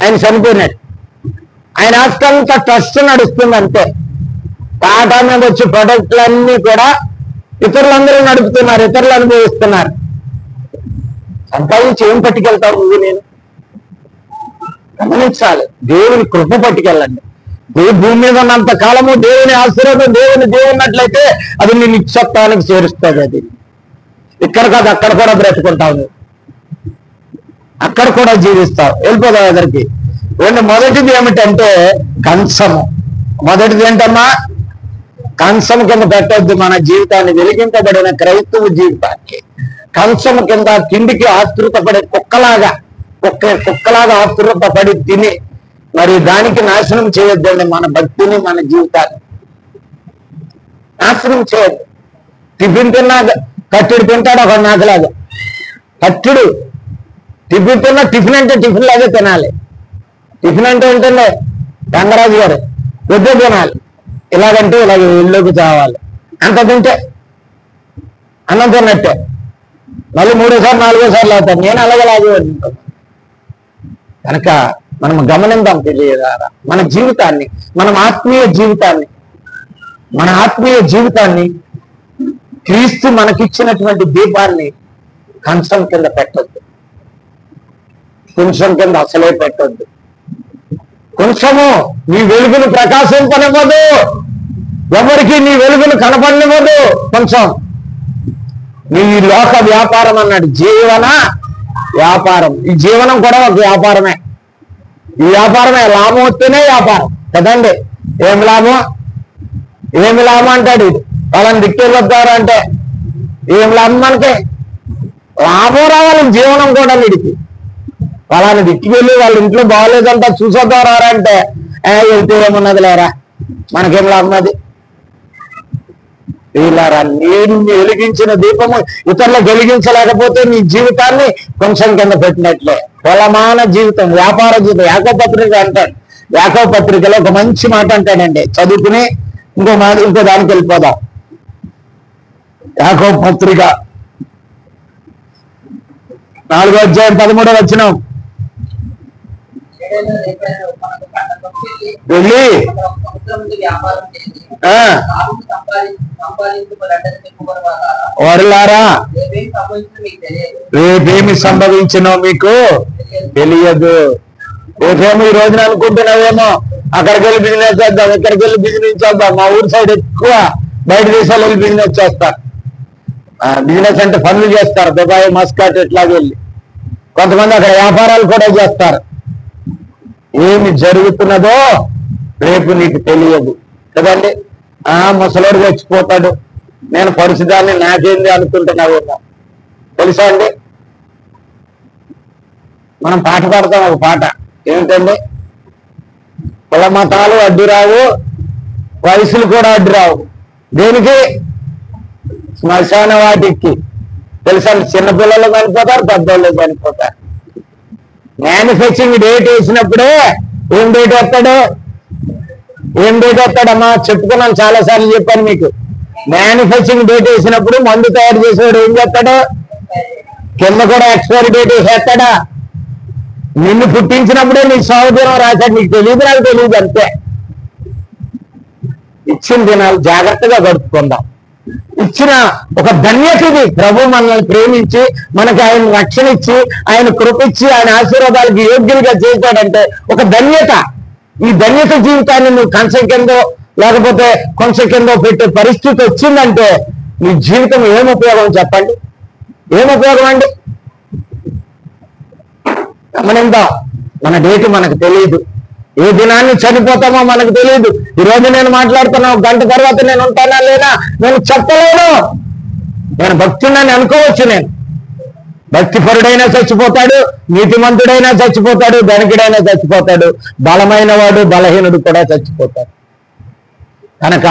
ఆయన చనిపోయినాడు. ఆయన ఆస్తి అంతా ట్రస్ట్ నడుస్తుంది అంతే. టాటా మీద వచ్చే ప్రొడక్ట్లన్నీ కూడా ఇతరులందరూ నడుపుతున్నారు, ఇతరులు అనుభవిస్తున్నారు. సంపాదించి ఏం పట్టుకెళ్తావు నువ్వు నేను? గమనించాలి. దేవుని కృప పట్టుకెళ్ళండి. భూమి మీద ఉన్నంత కాలము దేవుని ఆశీర్వాదం దేవుని ఉన్నట్లయితే అది నీ నిత్యత్వానికి చేరుస్తుంది. అది ఇక్కడ కాదు, అక్కడ కూడా బ్రతుకుంటావు నువ్వు, అక్కడ కూడా జీవిస్తావు. వెళ్ళిపోతావు ఎదురికి. మొదటిది ఏమిటంటే కంచము. మొదటిది ఏంటమ్మా? కంచం కింద పెట్టొద్దు మన జీవితాన్ని. వెలిగింపబడిన క్రైస్తవ జీవితానికి కంచం కింద తిండికి ఆతృతపడే కుక్కలాగా ఆతృతపడి తిని మరి దానికి నాశనం చేయొద్దండి మన భక్తిని, మన జీవితాన్ని నాశనం చేయొద్దు. టిఫిన్ తిన్నాక కట్టుడు తింటాడు ఒక నాకులాగా. కట్టుడు టిఫిన్ తిన్నా టిఫిన్ అంటే టిఫిన్ లాగే తినాలి. టిఫిన్ అంటే ఏంటంటే రంగరాజు గారు పెద్ద తినాలి. ఇలాగంటే ఇలాగ ఇళ్ళలోకి చావాలి. అంత తింటే అన్నం తిన్నట్టే. మళ్ళీ 3 4 అవుతాను. నేను అలాగే ఉంటాను. కనుక మనం గమనిద్దాం తెలియదారా మన జీవితాన్ని, మన ఆత్మీయ జీవితాన్ని క్రీస్తు మనకిచ్చినటువంటి దీపాన్ని కంచం కింద పెట్టొద్దు. కొంచెం కింద అసలే పెట్టొద్దు. కొంచెము నీ వెలుగును ప్రకాశింపనివ్వదు, ఎవరికి నీ వెలుగును కనపడనివ్వదు. కొంచెం నీ లోక వ్యాపారం అన్నాడు, జీవన వ్యాపారం. ఈ జీవనం కూడా ఒక వ్యాపారమే. ఈ వ్యాపారమే. లాభం వస్తేనే వ్యాపారం కదండి. ఏమి లాభం అంటాడు. వాళ్ళని దిక్కెళ్ళొద్దారు అంటే ఏం లాభం? మనకి లాభం రావాలి. జీవనం కూడా వీడికి. వాళ్ళని దిక్కి వెళ్ళి వాళ్ళ ఇంట్లో బాగోలేదంతా చూసొద్దారంటే వెళ్తే ఏమున్నది లేరా, మనకేం లాభం? అది వీళ్ళారా, నేను వెలిగించిన దీపము ఇతరులకు వెలిగించలేకపోతే నీ జీవితాన్ని కొంచెం కింద పెట్టినట్లే. పొలమాన జీవితం, వ్యాపార జీవితం. యాకోబు పత్రిక అంటాడు. యాకోబు పత్రికలో ఒక మంచి మాట అంటాడండి. చదువుకుని ఇంకో దానికి వెళ్ళిపోదాం. యాకోబు పత్రిక 4వ అధ్యాయం 13వ వచనం. వెళ్ళి వరలారా రేపేమి సంభవించినో మీకు తెలియదు. రేపేమో ఈ రోజున అనుకుంటున్నావేమో అక్కడికి వెళ్ళి బిజినెస్ చేద్దాం, ఇక్కడికి వెళ్ళి బిజినెస్ చేద్దాం. మా ఊరి సైడ్ ఎక్కువ బయట దేశాలు వెళ్ళి బిజినెస్ చేస్తారు. బిజినెస్ అంటే పనులు చేస్తారు. దుబాయ్, మస్కట్ ఇట్లాగే వెళ్ళి కొంతమంది అక్కడ వ్యాపారాలు కూడా చేస్తారు. ఏమి జరుగుతున్నదో రేపు నీకు తెలియదు కదండి. ముసలోడు చచ్చిపోతాడు, నేను పరిస్థితాన్ని నాకేంది అనుకుంటున్నావేమో. తెలుసా అండి, మనం పాట పాడతాం. ఒక పాట ఏమిటండి? కుల మతాలు అడ్డురావు, వయసులు కూడా అడ్డురావు. దేనికి? శ్మశాన వాటికి. తెలుసా? చిన్నపిల్లలు చనిపోతారు, పెద్దోళ్ళు చనిపోతారు. మ్యానుఫ్యాక్చరింగ్ డేట్ వేసినప్పుడే ఏం డేట్ వస్తాడమ్మా? చెప్పుకున్నాను, చాలా సార్లు చెప్పాను మీకు. మ్యానుఫ్యాక్చరింగ్ డేట్ వేసినప్పుడు మందు తయారు చేసేవాడు ఏం చేస్తాడు? కింద కూడా ఎక్స్పైరీ డేట్ వేసేస్తాడా? నిన్ను పుట్టించినప్పుడే నీకు సాగుదీనం రాశాడు. నీకు తెలియదు, నాకు తెలియదు, అంతే. ఇచ్చిన దినాలు జాగ్రత్తగా గడుపుకుందాం. ఇచ్చిన ఒక ధన్యత ఇది. ప్రభు మనల్ని ప్రేమించి మనకి ఆయన రక్షణ ఇచ్చి, ఆయన కృపిచ్చి, ఆయన ఆశీర్వాదాలకు యోగ్యులుగా చేశాడంటే ఒక ధన్యత. ఈ ధన్యత జీవితాన్ని నువ్వు కంచం కిందో లేకపోతే కొంచెం కిందో పెట్టే పరిస్థితి వచ్చిందంటే నీ జీవితం ఏం ఉపయోగం చెప్పండి? ఏం ఉపయోగం అండి? గమనిందా, మన డేటు మనకు తెలియదు. ఏ దినాన్ని చనిపోతామో మనకు తెలియదు. ఈ రోజు నేను మాట్లాడుతున్నా, 1 గంట తర్వాత నేను ఉంటానా లేదా నేను చెప్పలేను. నేను భక్తుడని అనుకోవచ్చు. నేను భక్తిపరుడైనా చచ్చిపోతాడు, నీతిమంతుడైనా చచ్చిపోతాడు, ధనికుడైనా చచ్చిపోతాడు, బలమైన వాడు బలహీనుడు కూడా చచ్చిపోతాడు. కనుక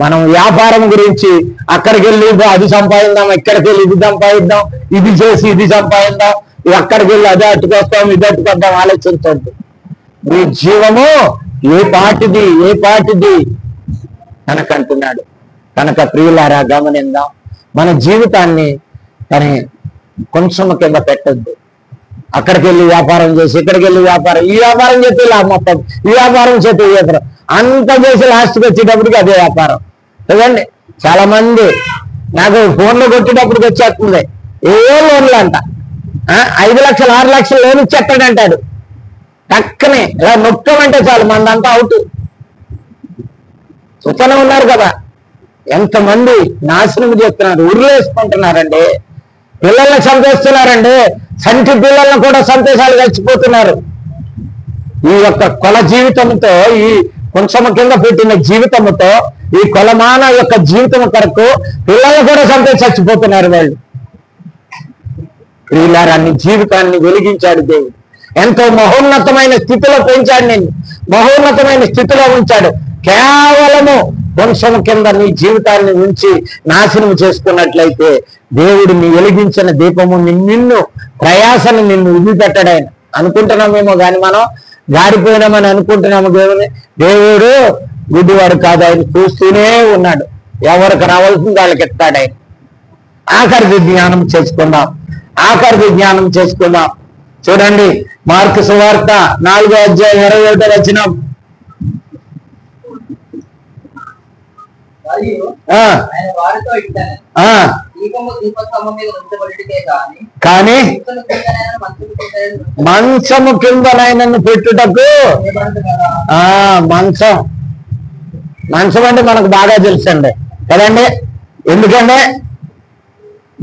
మనం వ్యాపారం గురించి అక్కడికి వెళ్ళి అది సంపాదిద్దాం, ఇక్కడికి వెళ్ళి ఇది సంపాదిద్దాం, ఇది చేసి ఇది సంపాదిద్దాం, అక్కడికి వెళ్ళి అదే అట్టుకొస్తాం ఇది అట్టుకొద్దాం ఆలోచించవద్దు. మీ జీవము ఏ పాటిది కనుకంటున్నాడు. కనుక ప్రియులారా గమనిందాం, మన జీవితాన్ని కానీ కొంచెం కింద పెట్టద్దు. అక్కడికి వెళ్ళి వ్యాపారం చేసి ఇక్కడికి వెళ్ళి ఈ వ్యాపారం చేస్తే మొత్తం ఈ వ్యాపారం చేస్తే ఈ వ్యాపారం అంత చేసి లాస్ట్కి వచ్చేటప్పటికి అదే వ్యాపారం. చూడండి చాలా మంది నాకు ఫోన్లో కొట్టేటప్పటికి వచ్చేస్తుంది ఏ లోన్లు అంట 5 లక్షలు 6 లక్షలు లోన్ ఇచ్చేస్తాడంటాడు. టక్కనే ఇలా నొక్కమంటే చాలు మందంతా అవుట్. చూస్తూనే ఉన్నారు కదా ఎంతమంది నాశనం చేస్తున్నారు, ఉర్లేసుకుంటున్నారండి, పిల్లల్ని చంపేస్తున్నారండి, సంటి పిల్లలను కూడా సంతోషాలు చచ్చిపోతున్నారు. ఈ యొక్క కొల జీవితంతో, ఈ కొంచెం కింద పెట్టిన జీవితంతో, ఈ కొలమాన యొక్క జీవితం కొరకు పిల్లలు కూడా సంతోషి చచ్చిపోతున్నారు వాళ్ళు. వీళ్ళారాన్ని జీవితాన్ని వెలిగించాడు దేవుడు. ఎంతో మహోన్నతమైన స్థితిలో పెంచాడు, నేను మహోన్నతమైన స్థితిలో ఉంచాడు. కేవలము వంశం కింద నీ జీవితాన్ని ఉంచి నాశనం చేసుకున్నట్లయితే దేవుడు నీ వెలిగించిన దీపము నిన్ను ప్రయాసను నిన్ను వదిలిపెట్టాడాయన. అనుకుంటున్నామేమో కానీ మనం గాడిపోయినామని అనుకుంటున్నాము. దేవుడు గుడ్డివాడు కాదు, ఆయన చూస్తూనే ఉన్నాడు. ఎవరికి రావాల్సింది వాళ్ళకి ఎత్తాడు ఆయన. ఆఖరి జ్ఞానం చేసుకుందాం. చూడండి మార్కు సువార్త 4వ అధ్యాయం 21వ వచనం. కానీ మంచము కిందనైనను పెట్టుటకు మంచం అంటే మనకు బాగా తెలుసండి కదండి. ఎందుకంటే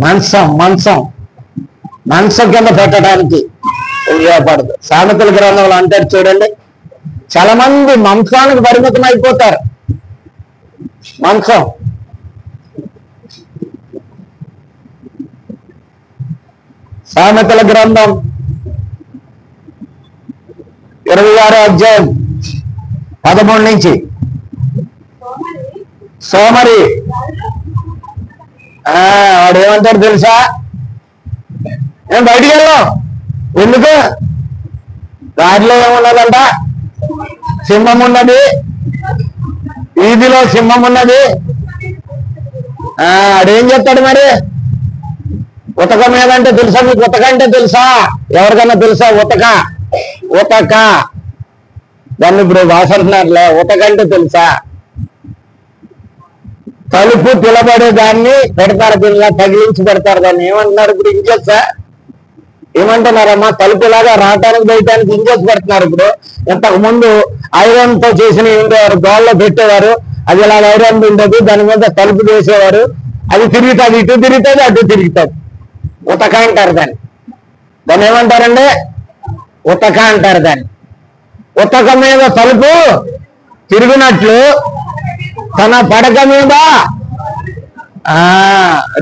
మంచం కింద పెట్టడానికి ఉపయోగపడదు. సామెతల గ్రంథంలో అంటారు చూడండి, చాలా మంది మంచానికి పరిమితం అయిపోతారు. మంచం సామెతల గ్రంథం 26వ అధ్యాయం 13 నుంచి. సోమరి వాడు ఏమంటాడు తెలుసా, నేను బయటికి వెళ్ళాం. ఎందుకు? దారిలో ఏమున్నదంట, సింహం ఉన్నది, వీధిలో సింహం ఉన్నది. ఆడేం చెప్తాడు మరి? ఉతక మీద అంటే తెలుసా మీకు? ఉతక అంటే తెలుసా? ఎవరికన్నా తెలుసా? ఉతక దాన్ని ఇప్పుడు వాసంటున్నారులే. ఉతక అంటే తెలుసా? తలుపు పిలబడే దాన్ని పెడతారు, పిల్ల తగిలించి పెడతారు. దాన్ని ఏమంటున్నారు ఇప్పుడు? ఇంజెస్ ఏమంటున్నారమ్మా? తలుపులాగా రావటానికి బయటానికి ఇంజెస్ పెడుతున్నారు. ఇప్పుడు ఇంతకు ముందు ఐరన్ తో చేసిన ఉండేవారు, గోడలో పెట్టేవారు. అది ఇలా ఐరన్ ఉండదు, దాని మీద తలుపు వేసేవారు. అది తిరుగుతుంది, ఇటు తిరుగుతుంది, అటు తిరుగుతుంది. ఉతక అంటారు దాన్ని ఏమంటారండి? ఉతక అంటారు దాన్ని. ఉతక మీద తలుపు తిరిగినట్లు తన పడక మీద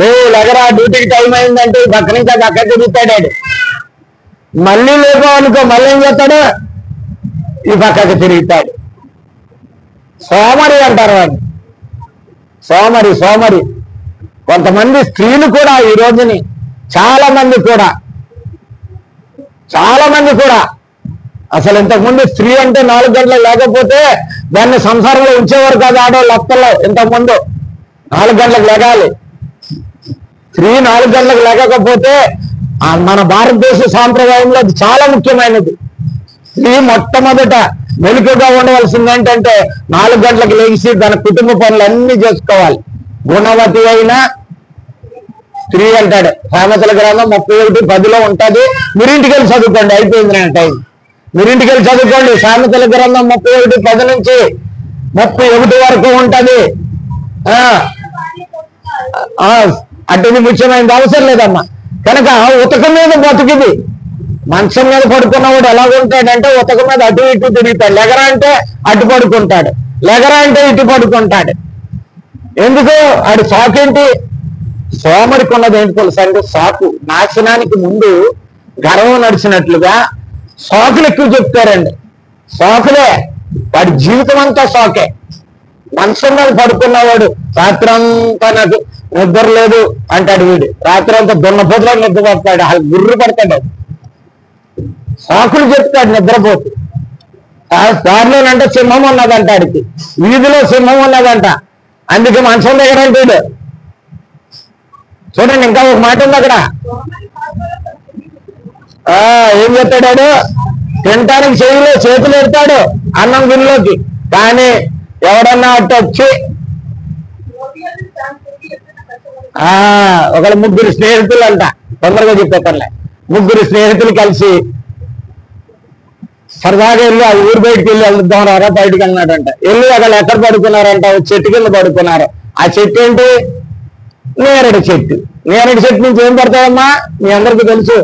రే లగరా డ్యూటీకి టైం అయిందంటే ఈ పక్క నుంచి అది అక్కడ తిరుగుతాడాడు. మళ్ళీ లేకపోనుకో మళ్ళీ ఏం చేస్తాడు? ఈ పక్కకి తిరుగుతాడు. సోమరి అంటారు వాడిని. సోమరి. కొంతమంది స్త్రీలు కూడా ఈ రోజుని చాలా మంది కూడా అసలు ఇంతకుముందు స్త్రీ అంటే 4 గంటలకు లేకపోతే దాన్ని సంసారంలో ఉంచేవారు కాదు ఆడవాళ్ళు. అత్తల్లో ఇంతకుముందు 4 గంటలకు లేగాలి. స్త్రీ 4 గంటలకు లేకపోతే మన భారతదేశ సాంప్రదాయంలో అది చాలా ముఖ్యమైనది. స్త్రీ మొట్టమొదట మెలకుగా ఉండవలసింది ఏంటంటే 4 గంటలకు లేచి తన కుటుంబ పనులన్నీ చేసుకోవాలి. గుణవతి అయిన స్త్రీ అంటాడు సామెతల గ్రంథం 31:10లో ఉంటుంది. మీరింటికి వెళ్ళి చదువుకోండి, అయిపోయింది నా టైం. మీరింటికి వెళ్ళి చదువుకోండి. సామెతల గ్రంథం 31:10 నుంచి 31 వరకు ఉంటుంది. అటుది ముఖ్యమైనది అవసరం లేదమ్మా. కనుక ఉతక మీద బతుకుది. మంచం మీద పడుకున్నవాడు ఎలా ఉంటాడంటే ఉతక మీద అటు ఇటు తిరుగుతాడు. లెగరా అంటే అటు పడుకుంటాడు, లెగరా అంటే ఇటు పడుకుంటాడు. ఎందుకు? ఆడు సాకేంటి? సోమరికి ఉన్నది ఏంటి తెలుసా అంటే సాకు. నాశనానికి ముందు గర్వం నడిచినట్లుగా సాకులు ఎక్కువ చెప్తారండి. సాకులే, వాడి జీవితం అంతా సాకే. మంచం మీద పడుకున్నవాడు రాత్రంతా నాకు నిద్ర లేదు అంటాడు. వీడు రాత్రి అంతా దున్నపోతులో నిద్ర పడతాడు, గుర్రు పడతాడు. సాకులు చెప్తాడు నిద్రపోతూ. దారిలోనంటే సింహం ఉన్నదంట, ఆడికి వీధిలో సింహం ఉన్నదంట, అందుకే మంచం దగ్గర అంటాడు. చూడండి, ఇంకా ఒక మాట ఉంది అక్కడ. ఏం చెప్తాడాడు? తినటానికి చేతులు ఎడతాడు అన్నం గిన్నెలోకి, కానీ ఎవడన్నా అట్టు వచ్చి ఒకళ్ళు ముగ్గురు స్నేహితులు అంట, తొందరగా చెప్పేతలే, ముగ్గురు స్నేహితులు కలిసి సరదాగా వెళ్ళి ఆ ఊరు బయటికి వెళ్ళి వెళ్దాం రా బయటికి అన్నాడంట. వెళ్ళి అక్కడ ఎక్కడ పడుకున్నారంట? చెట్టు కింద పడుకున్నారు. ఆ చెట్టు ఏంటి? నేరేడు చెట్టు. నేరేడు చెట్టు నుంచి ఏం పడతాయమ్మా? మీ అందరికీ తెలుసు,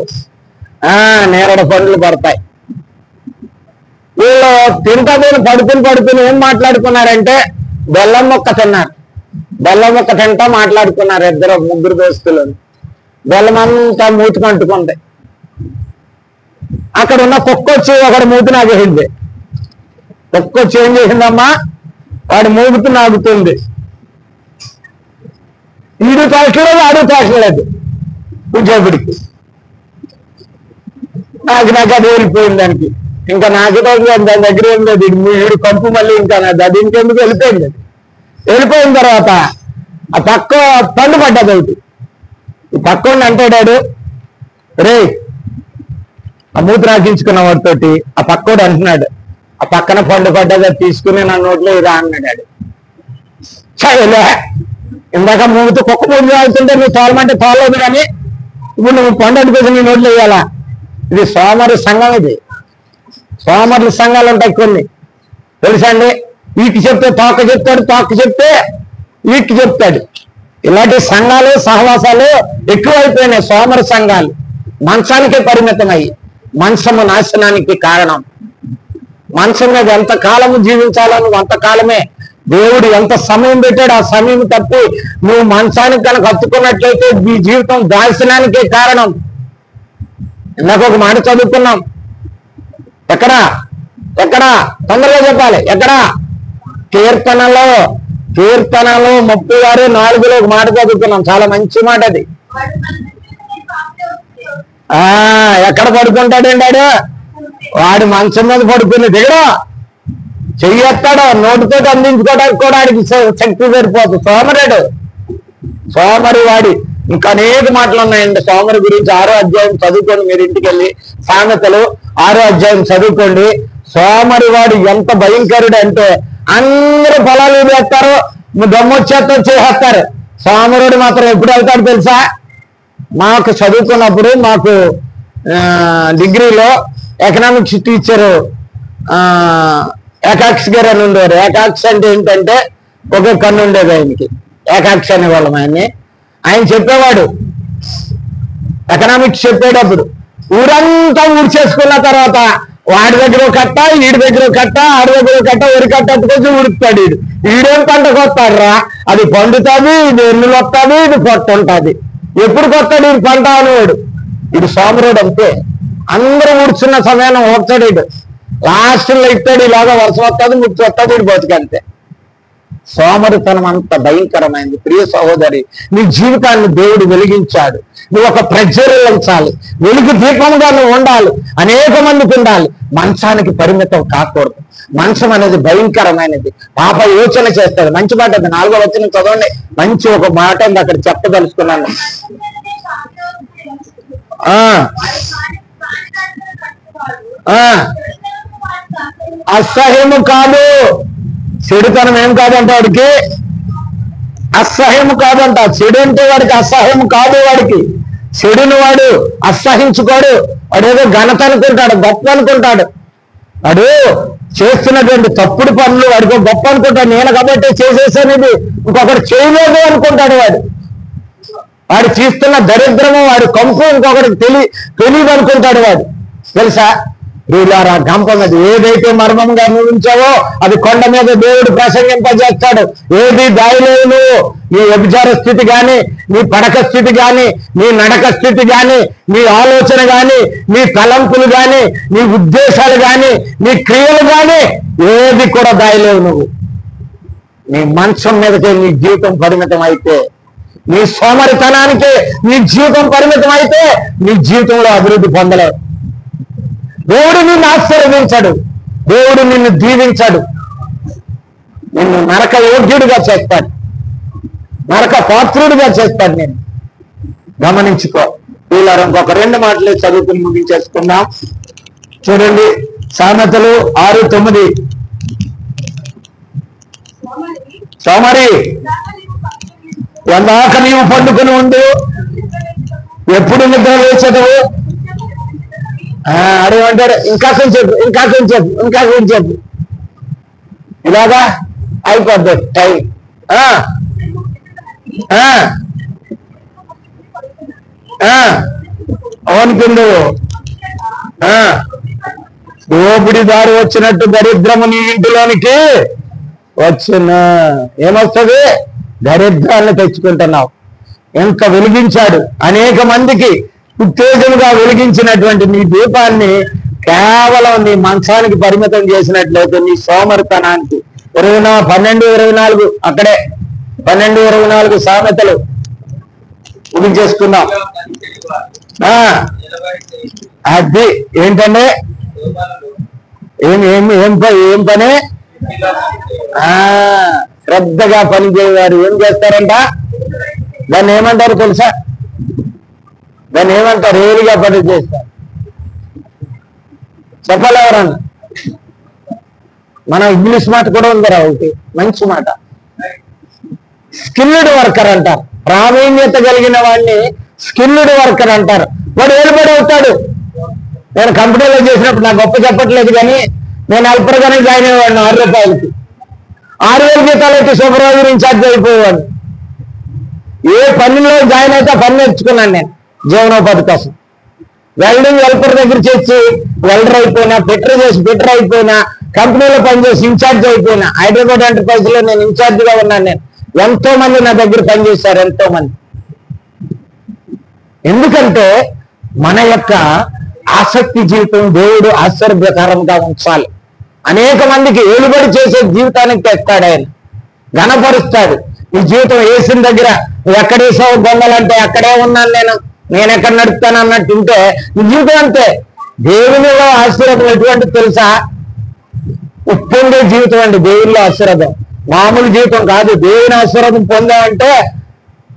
నేరేడు పండ్లు పడతాయి. వీళ్ళు తింటా పడుకుని ఏం మాట్లాడుకున్నారంటే బెల్లం మొక్క తిన్నారు. బెల్లం మొక్క తింటా మాట్లాడుకున్నారు ఇద్దరు ముగ్గురు దోస్తులు. బెల్లం అంతా మూతికి అంటుకుంది. అక్కడ ఉన్న కుక్క వచ్చి ఒకడు మూతి నాగేసింది. కుక్క వచ్చి ఏం చేసిందమ్మా? వాడు మూగుతూ నాగుతుంది. ఈడు తోచలేదు, ఆడు తోచలేదు. ఉద్యోగుడికి నాకు అది వెళ్ళిపోయింది దానికి. ఇంకా నాకు దాని దగ్గర ఏం లేదు. వీడు కంపు మళ్ళీ ఇంకా అది ఇంకెందుకు వెళ్ళిపోయింది. వెళ్ళిపోయిన తర్వాత ఆ పక్క పండు పడ్డది ఒకటి. ఈ పక్క అంటాడాడు, రే ఆ మూతి రాకించుకున్న వాడితోటి ఆ పక్కోడు అంటున్నాడు, ఆ పక్కన పండు పడ్డది తీసుకుని నా నోట్లో ఇరా అన్నాడు. చదిలే ఇందాక మూగుతూ కుక్క మూడు అవుతుంటే నువ్వు తోలమంటే తోలలేదు, కానీ ఇప్పుడు నువ్వు పండు అనిపించి నీ నోట్లో వేయాలా? ఇది సోమరి సంఘం. ఇది సోమరుల సంఘాలు ఉంటాయి కొన్ని, తెలుసా అండి? వీటికి చెప్తే తోక చెప్తాడు, తోక చెప్తే వీటికి చెప్తాడు. ఇలాంటి సంఘాలు సహవాసాలు ఎక్కువైపోయినాయి. సోమర సంఘాలు మంచానికే పరిమితమయ్యి మంచము నాశనానికి కారణం. మంచం మీద ఎంత కాలము జీవించాలని అంతకాలమే దేవుడు ఎంత సమయం పెట్టాడు. ఆ సమయం తప్పి నువ్వు మంచానికి కనుక హత్తుకున్నట్లయితే నీ జీవితం నాశనానికే కారణం. ఇందాక ఒక మాట చదువుకున్నాం. ఎక్కడా తొందరగా చెప్పాలి. ఎక్కడా? కీర్తనలో 36:4 ఒక మాట చదువుకున్నాం. చాలా మంచి మాట అది. ఎక్కడ పడుకుంటాడండి వాడు? వాడు మంచం మీద పడుకుని దిగడు, చెయ్యేస్తాడు, నోటితో అందించుకోవడానికి కూడా వాడికి శక్తి సరిపోతుంది. సోమరి వాడి ఇంకా అనేక మాటలు ఉన్నాయండి సోమరి గురించి. 6వ అధ్యాయం చదువుకోండి, మీరు ఇంటికి వెళ్ళి సామెతలు 6వ అధ్యాయం చదువుకోండి. సోమరి వాడు ఎంత భయంకరుడు అంటే అందరూ పొలాలు వేస్తారు, దమ్మొచ్చేస్తా చేసేస్తారు. సోమరుడు మాత్రం ఎప్పుడు వెళ్తాడు తెలుసా? మాకు చదువుకున్నప్పుడు మాకు డిగ్రీలో ఎకనామిక్స్ టీచరు ఏకాక్షి గారు అని ఉండేవారు. ఏకాక్షి అంటే ఏంటంటే ఒకే కన్ను ఉండేది ఆయనకి, ఏకాక్షి అనేవాళ్ళం ఆయన్ని. ఆయన చెప్పేవాడు ఎకనామిక్స్ చెప్పేటప్పుడు ఊరంతా ఊడ్చేసుకున్న తర్వాత వాడి దగ్గర కట్ట, వీడి దగ్గర కట్ట, ఆడి దగ్గర కట్ట, వరి కట్ట అట్టుకొచ్చి ఉడుకుతాడు. ఈడేం పంటకు వస్తాడురా? అది పండుతుంది, ఇది ఎన్నులు వస్తుంది, ఇది పొట్ట ఉంటుంది. ఎప్పుడు కొత్తాడు ఇది పంట అనేవాడు. ఇది సోమరుడు అంతే. అందరూ ఊడ్చున్న సమయాన్ని ఓడ్చాడు. ఇడు లాస్ట్లో ఇస్తాడు, ఇలాగా వర్షం వస్తుంది, ముట్టు వస్తుంది, ఇటు బతుకంతే. సోమరితనం అంత భయంకరమైంది. ప్రియ సహోదరి, నీ జీవితాన్ని దేవుడు వెలిగించాడు. నువ్వు ఒక ప్రజ్వలించాలి, వెలుగు దీపంగా నువ్వు ఉండాలి, అనేక మందికి ఉండాలి. మంచానికి పరిమితం కాకూడదు. మంచం అనేది భయంకరమైనది. పాప యోచన చేస్తాడు. మంచి మాట అది. 4వ వచనం చదవండి. మంచి ఒక మాట ఉంది అక్కడ చెప్పదలుచుకున్నాను. అసహ్యము కాదు, చెడుతనం ఏం కాదంట వాడికి, అసహ్యము కాదంట. చెడు అంటే వాడికి అసహ్యం కాదు. వాడికి చెడును వాడు అసహించుకోడు. వాడు ఏదో ఘనత అనుకుంటాడు, గొప్ప అనుకుంటాడు. వాడు చేస్తున్నటువంటి తప్పుడు పనులు వాడికి గొప్ప అనుకుంటాడు. నేను కాబట్టి చేసేసాను, ఇది ఇంకొకటి చేయలేదు అనుకుంటాడు. వాడు చేస్తున్న దరిద్రము, వాడి కంపు ఇంకొకటికి తెలియదు అనుకుంటాడు. వాడు తెలుసా? వీళ్ళారా గంపం అది ఏదైతే మర్మంగా అనుభవించావో అది కొండ మీద దేవుడు ప్రసంగింపజేస్తాడు. ఏది దాయలేవు నువ్వు. నీ వ్యభిచార స్థితి కానీ, నీ పడక స్థితి కానీ, నీ నడక స్థితి కానీ, నీ ఆలోచన కానీ, నీ తలంపులు కానీ, నీ ఉద్దేశాలు కానీ, నీ క్రియలు కానీ ఏది కూడా దాయలేవు నువ్వు. నీ మంచం మీదకే నీ జీవితం పరిమితం అయితే, నీ సోమరితనానికి నీ జీవితం పరిమితం అయితే నీ జీవితంలో అభివృద్ధి పొందలేవు. దేవుడు నిన్ను ఆశీర్వదించాడు, దేవుడు నిన్ను దీవించాడు, నిన్ను నరక యోగ్యుడిగా చేస్తాడు, నరక పాత్రుడిగా చేస్తాడు. నేను గమనించుకో. వీళ్ళ ఇంకొక 2 మాటలు చదువుకుని ముగించేసుకుందాం. చూడండి, సామెతలు 6:9. సోమరి, ఎందాక నీవు పండుకొని ఉండు, ఎప్పుడు నిద్ర వేసేటవు? అడగమంటాడు, ఇంకా కొంచెం ఇలాగా అయిపోద్ది టైం. అవునుకుండు, దోపిడి దారి వచ్చినట్టు దరిద్రము నీ ఇంటిలోనికి వచ్చిన ఏమొస్తుంది? దరిద్రాన్ని తెచ్చుకుంటున్నావు. ఎంత వెలిగించాడు, అనేక మందికి ఉత్తేజముగా వెలిగించినటువంటి నీ దీపాన్ని కేవలం నీ మంచానికి పరిమితం చేసినట్లయితే, నీ సోమరితనానికి 12:24 అక్కడే 12:24 సామెతలు ముగించేసుకుందాం. అది ఏంటంటే ఏం పని? శ్రద్ధగా పని చేయవారు ఏం చేస్తారంట? దాన్ని ఏమంటారు తెలుసా? దాన్ని ఏమంటారు? ఏలిగా పని చేస్తారు. చెప్పాలి ఎవరన్నా? మన ఇంగ్లీష్ మాట కూడా ఉందరా ఒకటి మంచి మాట, స్కిల్డ్ వర్కర్ అంటారు. ప్రావీణ్యత కలిగిన వాడిని స్కిల్డ్ వర్కర్ అంటారు. వాడు ఏలుబడి అవుతాడు. నేను కంపెనీలో చేసినప్పుడు నాకు గొప్ప చెప్పట్లేదు, కానీ నేను అల్పరగానే జాయిన్ అయ్యేవాడిని 6 రూపాయలకి. 6,000 జీతాలు అయితే సూపర్వైజర్ ఇన్ఛార్జ్ అయిపోయేవాడు. ఏ పనిలో జాయిన్ అయితే పని నేర్చుకున్నాను నేను జీవనోపాధి కోసం. వెల్డింగ్ హెల్పర్ దగ్గర చేసి వెల్డర్ అయిపోయినా, ఫిట్టర్ అయిపోయినా, కంపెనీలో పనిచేసి ఇన్ఛార్జ్ అయిపోయినా. హైదరాబాద్ ఎంటర్ప్రైజ్ లో నేను ఇన్ఛార్జిగా ఉన్నాను. నేను ఎంతో మంది నా దగ్గర పనిచేశారు, ఎంతో మంది. ఎందుకంటే మన యొక్క ఆసక్తి జీవితం దేవుడు ఆశ్చర్యకరంగా ఉంచాలి. అనేక మందికి ఏలుబడి చేసే జీవితానికి తెస్తాడు ఆయన, ఘనపరుస్తాడు. ఈ జీవితం వేసిన దగ్గర నువ్వు ఎక్కడేసావు గొంగలంటే అక్కడే ఉన్నాను నేను ఎక్కడ నడుపుతాను అన్నట్టు ఉంటే నీ జీవితం అంతే. దేవునిలో ఆశీర్వాదం ఎటువంటి తెలుసా? ఉప్పొంగే జీవితం అండి దేవుల్లో ఆశీర్వాదం. మామూలు జీవితం కాదు. దేవుని ఆశీర్వాదం పొందామంటే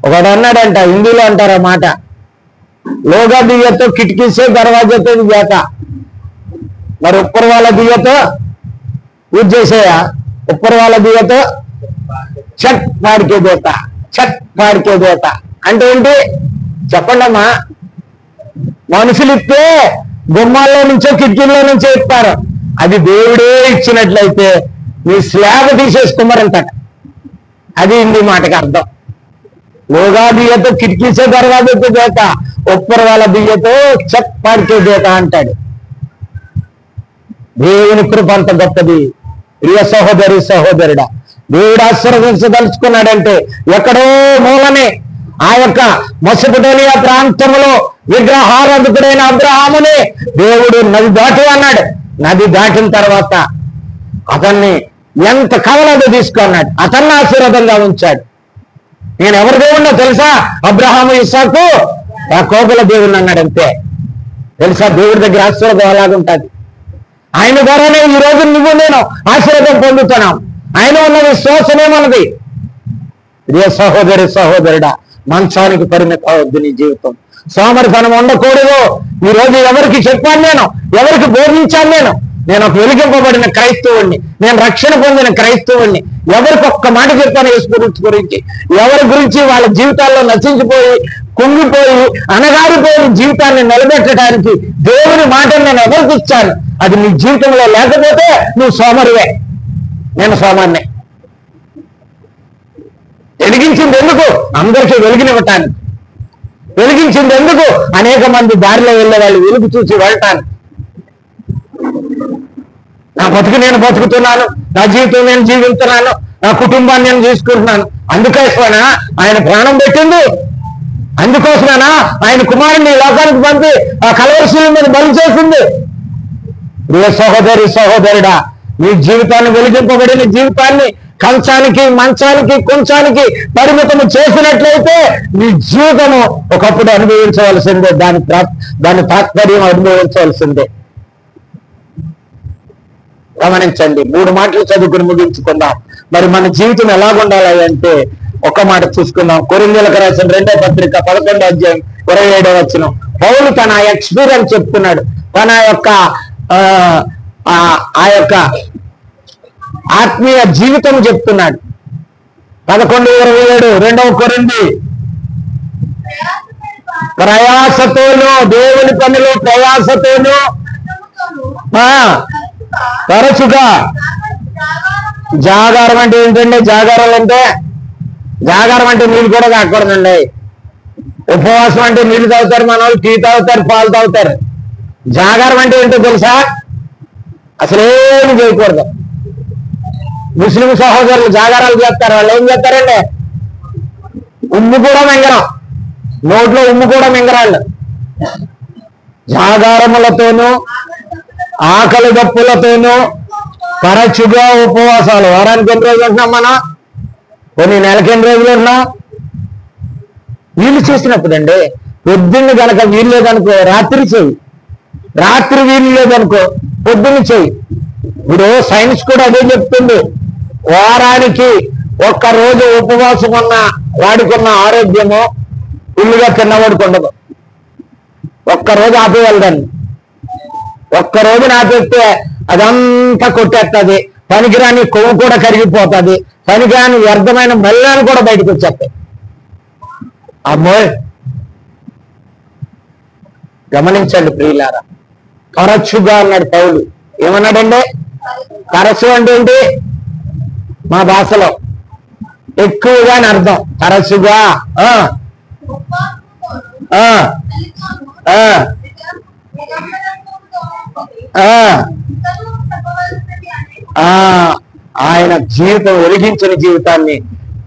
ఒకడు అన్నాడంట, హిందీలో అంటారు ఆ మాట, లోగా దియ్యతో కిటికీసే దర్వాజతో దిగాక. మరి ఉప్పర్ వాళ్ళ దియ్యతో పూజ చేసేయా? ఉప్పర్ వాళ్ళ దియ్యతో చట్ పాడికే దేత అంటే ఏంటి చెప్పండి అమ్మా? మనుషులు ఇస్తే గుమ్మాల్లో నుంచో కిటికీల్లో నుంచో ఇస్తారు. అది దేవుడే ఇచ్చినట్లయితే నీ స్లాబ్ తీసేసుకోమరంటాట. అది హిందీ మాటకి అర్థం. లోగా దియ్యతో కిటికీసే దర్వాజతో దేత, ఉప్పర్ వాళ్ళ దియ్యతో చట్ పాడికే దేత అంటాడు. దేవుని కృప అంత గొప్పది. ప్రియ సహోదరి సహోదరుడా, దేవుడు ఆశీర్వదించదలుచుకున్నాడంటే ఎక్కడో మూలనే ఆ యొక్క మెసొపొటేమియా ప్రాంతంలో విగ్రహారాధకుడైన అబ్రహాముని దేవుడు నది దాటి అన్నాడు. నది దాటిన తర్వాత అతన్ని ఎంత కావాలో తీసుకున్నాడు, అతన్ని ఆశీర్వాదంగా ఉంచాడు. నేను ఎవరి దేవుడినో తెలుసా? అబ్రహాము, ఇస్సాకు, యాకోబుల దేవుడిని అన్నాడు. అంతే. తెలుసా దేవుడి దగ్గర ఆశీర్వాదం అలాగుంటుంది. ఆయన ద్వారానే ఈ రోజు నువ్వు నేను ఆశీర్వాదం పొందుతున్నాం. ఆయన ఉన్న విశ్వాసమే మనది. ఇదే సహోదరి సహోదరుడా, మంచానికి పరిమితం అవద్దు నీ జీవితం. సోమరితనం ఉండకూడదు. ఈ రోజు ఎవరికి చెప్పాను నేను, ఎవరికి బోధించాను నేను ఒక వెలిగింపబడిన క్రైస్తవుణ్ణి, నేను రక్షణ పొందిన క్రైస్తవుణ్ణి. ఎవరికి ఒక్క మాట చెప్పాను యేసు గురించి. ఎవరి గురించి వాళ్ళ జీవితాల్లో నశించిపోయి కుంగిపోయి అనగారిపోయిన జీవితాన్ని నిలబెట్టడానికి దేవుని మాటను నేను ఎవరికి ఇచ్చాను? అది నీ జీవితంలో లేకపోతే నువ్వు సోమరివే. నేను సోమాన్నే. వెలిగించింది ఎందుకు? అందరికీ వెలుగునివ్వటానికి. వెలిగించింది ఎందుకు? అనేక మంది దారిలో వెళ్ళే వాళ్ళు వెలుగు చూసి వెళ్ళటానికి. నా బతుకు నేను బతుకుతున్నాను, నా జీవితం నేను జీవిస్తున్నాను, నా కుటుంబాన్ని నేను చూసుకుంటున్నాను. అందుకోసమేనా ఆయన ప్రాణం పెట్టింది? అందుకోసమేనా ఆయన కుమారుని లోకానికి పంపి ఆ కలవరశీల మీద బలి చేసింది? ప్రియ సహోదరి సహోదరుడా, నీ జీవితాన్ని వెలిగింపబడిన జీవితాన్ని కంచానికి మంచానికి కొంచానికి పరిమితము చేసినట్లయితే నీ జీవితము ఒకప్పుడు అనుభవించవలసిందే, దాని తాత్పర్యం అనుభవించవలసిందే. గమనించండి, 3 మాటలు చదువుకుని ముగించుకుందాం. మరి మన జీవితం ఎలాగుండాలి అంటే ఒక మాట చూసుకుందాం. కొరింథీయులకు రాసిన 2వ పత్రిక 11వ అధ్యాయం 27వ వచనం. పౌలు తన ఎక్స్పీరియన్స్ చెప్తున్నాడు, తన యొక్క ఆ యొక్క ఆత్మీయ జీవితం చెప్తున్నాడు. 11:27 2వ కొరింథీ. ప్రయాసతోనూ, దేవుని పనిలో ప్రయాసతోనూ తరచుగా. జాగారం అంటే ఏంటండి? జాగారం అంటే నీళ్ళు కూడా తాగకూడదండి. ఉపవాసం అంటే నీళ్ళు తాగుతారు, మన వాళ్ళు టీ తాగుతారు, పాలు తాగుతారు. జాగారం అంటే ఏంటో తెలుసా? అసలేమి చేయకూడదు. ముస్లిం సహోదరులు జాగారాలు చేస్తారు. వాళ్ళు ఏం చేస్తారండి? ఉమ్ము కూడా మింగరం, నోట్లో ఉమ్ము కూడా మింగరాళ్ళు. జాగారములతోనూ ఆకలి దప్పులతోనూ తరచుగా ఉపవాసాలు. వారానికి ఎన్ని రోజులు ఉంటున్నాం మనం? కొన్ని నెలకి ఎన్ని రోజులు ఉంటున్నాం? వీలు చేసినప్పుడు అండి. పొద్దున్న కనుక వీలు లేదనుకో రాత్రి చెయ్యి, రాత్రి వీలు లేదనుకో పొద్దున్న చెయ్యి. ఇప్పుడు సైన్స్ కూడా అదే చెప్తుంది. వారానికి 1 రోజు ఉపవాసం ఉన్న వాడికున్న ఆరోగ్యము ఇల్లుగా తిన్నవాడికి ఉండదు. 1 రోజు ఆపేయాలి. 1 రోజున ఆపేస్తే అదంతా కొట్టేస్తుంది. పనికిరాని కొవ్వు కూడా కరిగిపోతుంది. పనికిరాని వ్యర్థమైన మల్లాన్ని కూడా బయటకు వచ్చేస్తాయి. అమ్మోయ్, గమనించండి ప్రియులారా. తరచుగా అన్నాడు పౌలు. ఏమన్నాడండి? తరచు అంటే ఏంటి? మా భాషలో ఎక్కువగా అని అర్థం. తరచుగా ఆయన జీవితం వెలిగించిన జీవితాన్ని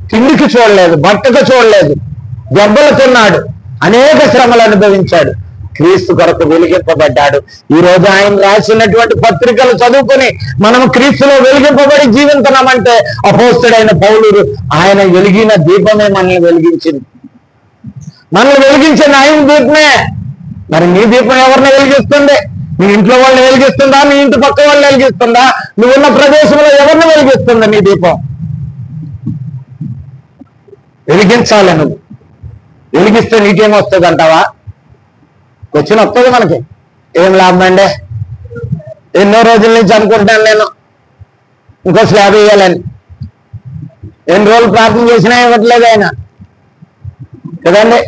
తిండికి చూడలేదు, బట్టకు చూడలేదు, దెబ్బలు తిన్నాడు, అనేక శ్రమలు అనుభవించాడు, క్రీస్తు కొరకు వెలిగింపబడ్డాడు. ఈ రోజు ఆయన రాసినటువంటి పత్రికలు చదువుకుని మనము క్రీస్తులో వెలిగింపబడి జీవించున్నామంటే అపోస్తుడైన పౌలు ఆయన వెలిగిన దీపమే మనల్ని వెలిగించింది. మనల్ని వెలిగించిన ఆయన దీపమే. మరి నీ దీపం ఎవరిని వెలిగిస్తుంది? నీ ఇంట్లో వాళ్ళని వెలిగిస్తుందా? నీ ఇంటి పక్క వాళ్ళని వెలిగిస్తుందా? నువ్వున్న ప్రదేశంలో ఎవరిని వెలిగిస్తుందా నీ దీపం? వెలిగించాలి. నువ్వు వెలిగిస్తే నీకేమొస్తుంది అంటావా? వచ్చిన వస్తుంది మనకి. ఏం లాభం అండి? ఎన్నో రోజుల నుంచి అనుకుంటాను నేను ఇంకో స్లాబ్ వేయాలని. ఎన్ని రోజులు ప్రార్థన చేసినా ఇవ్వట్లేదు ఆయన కదండి.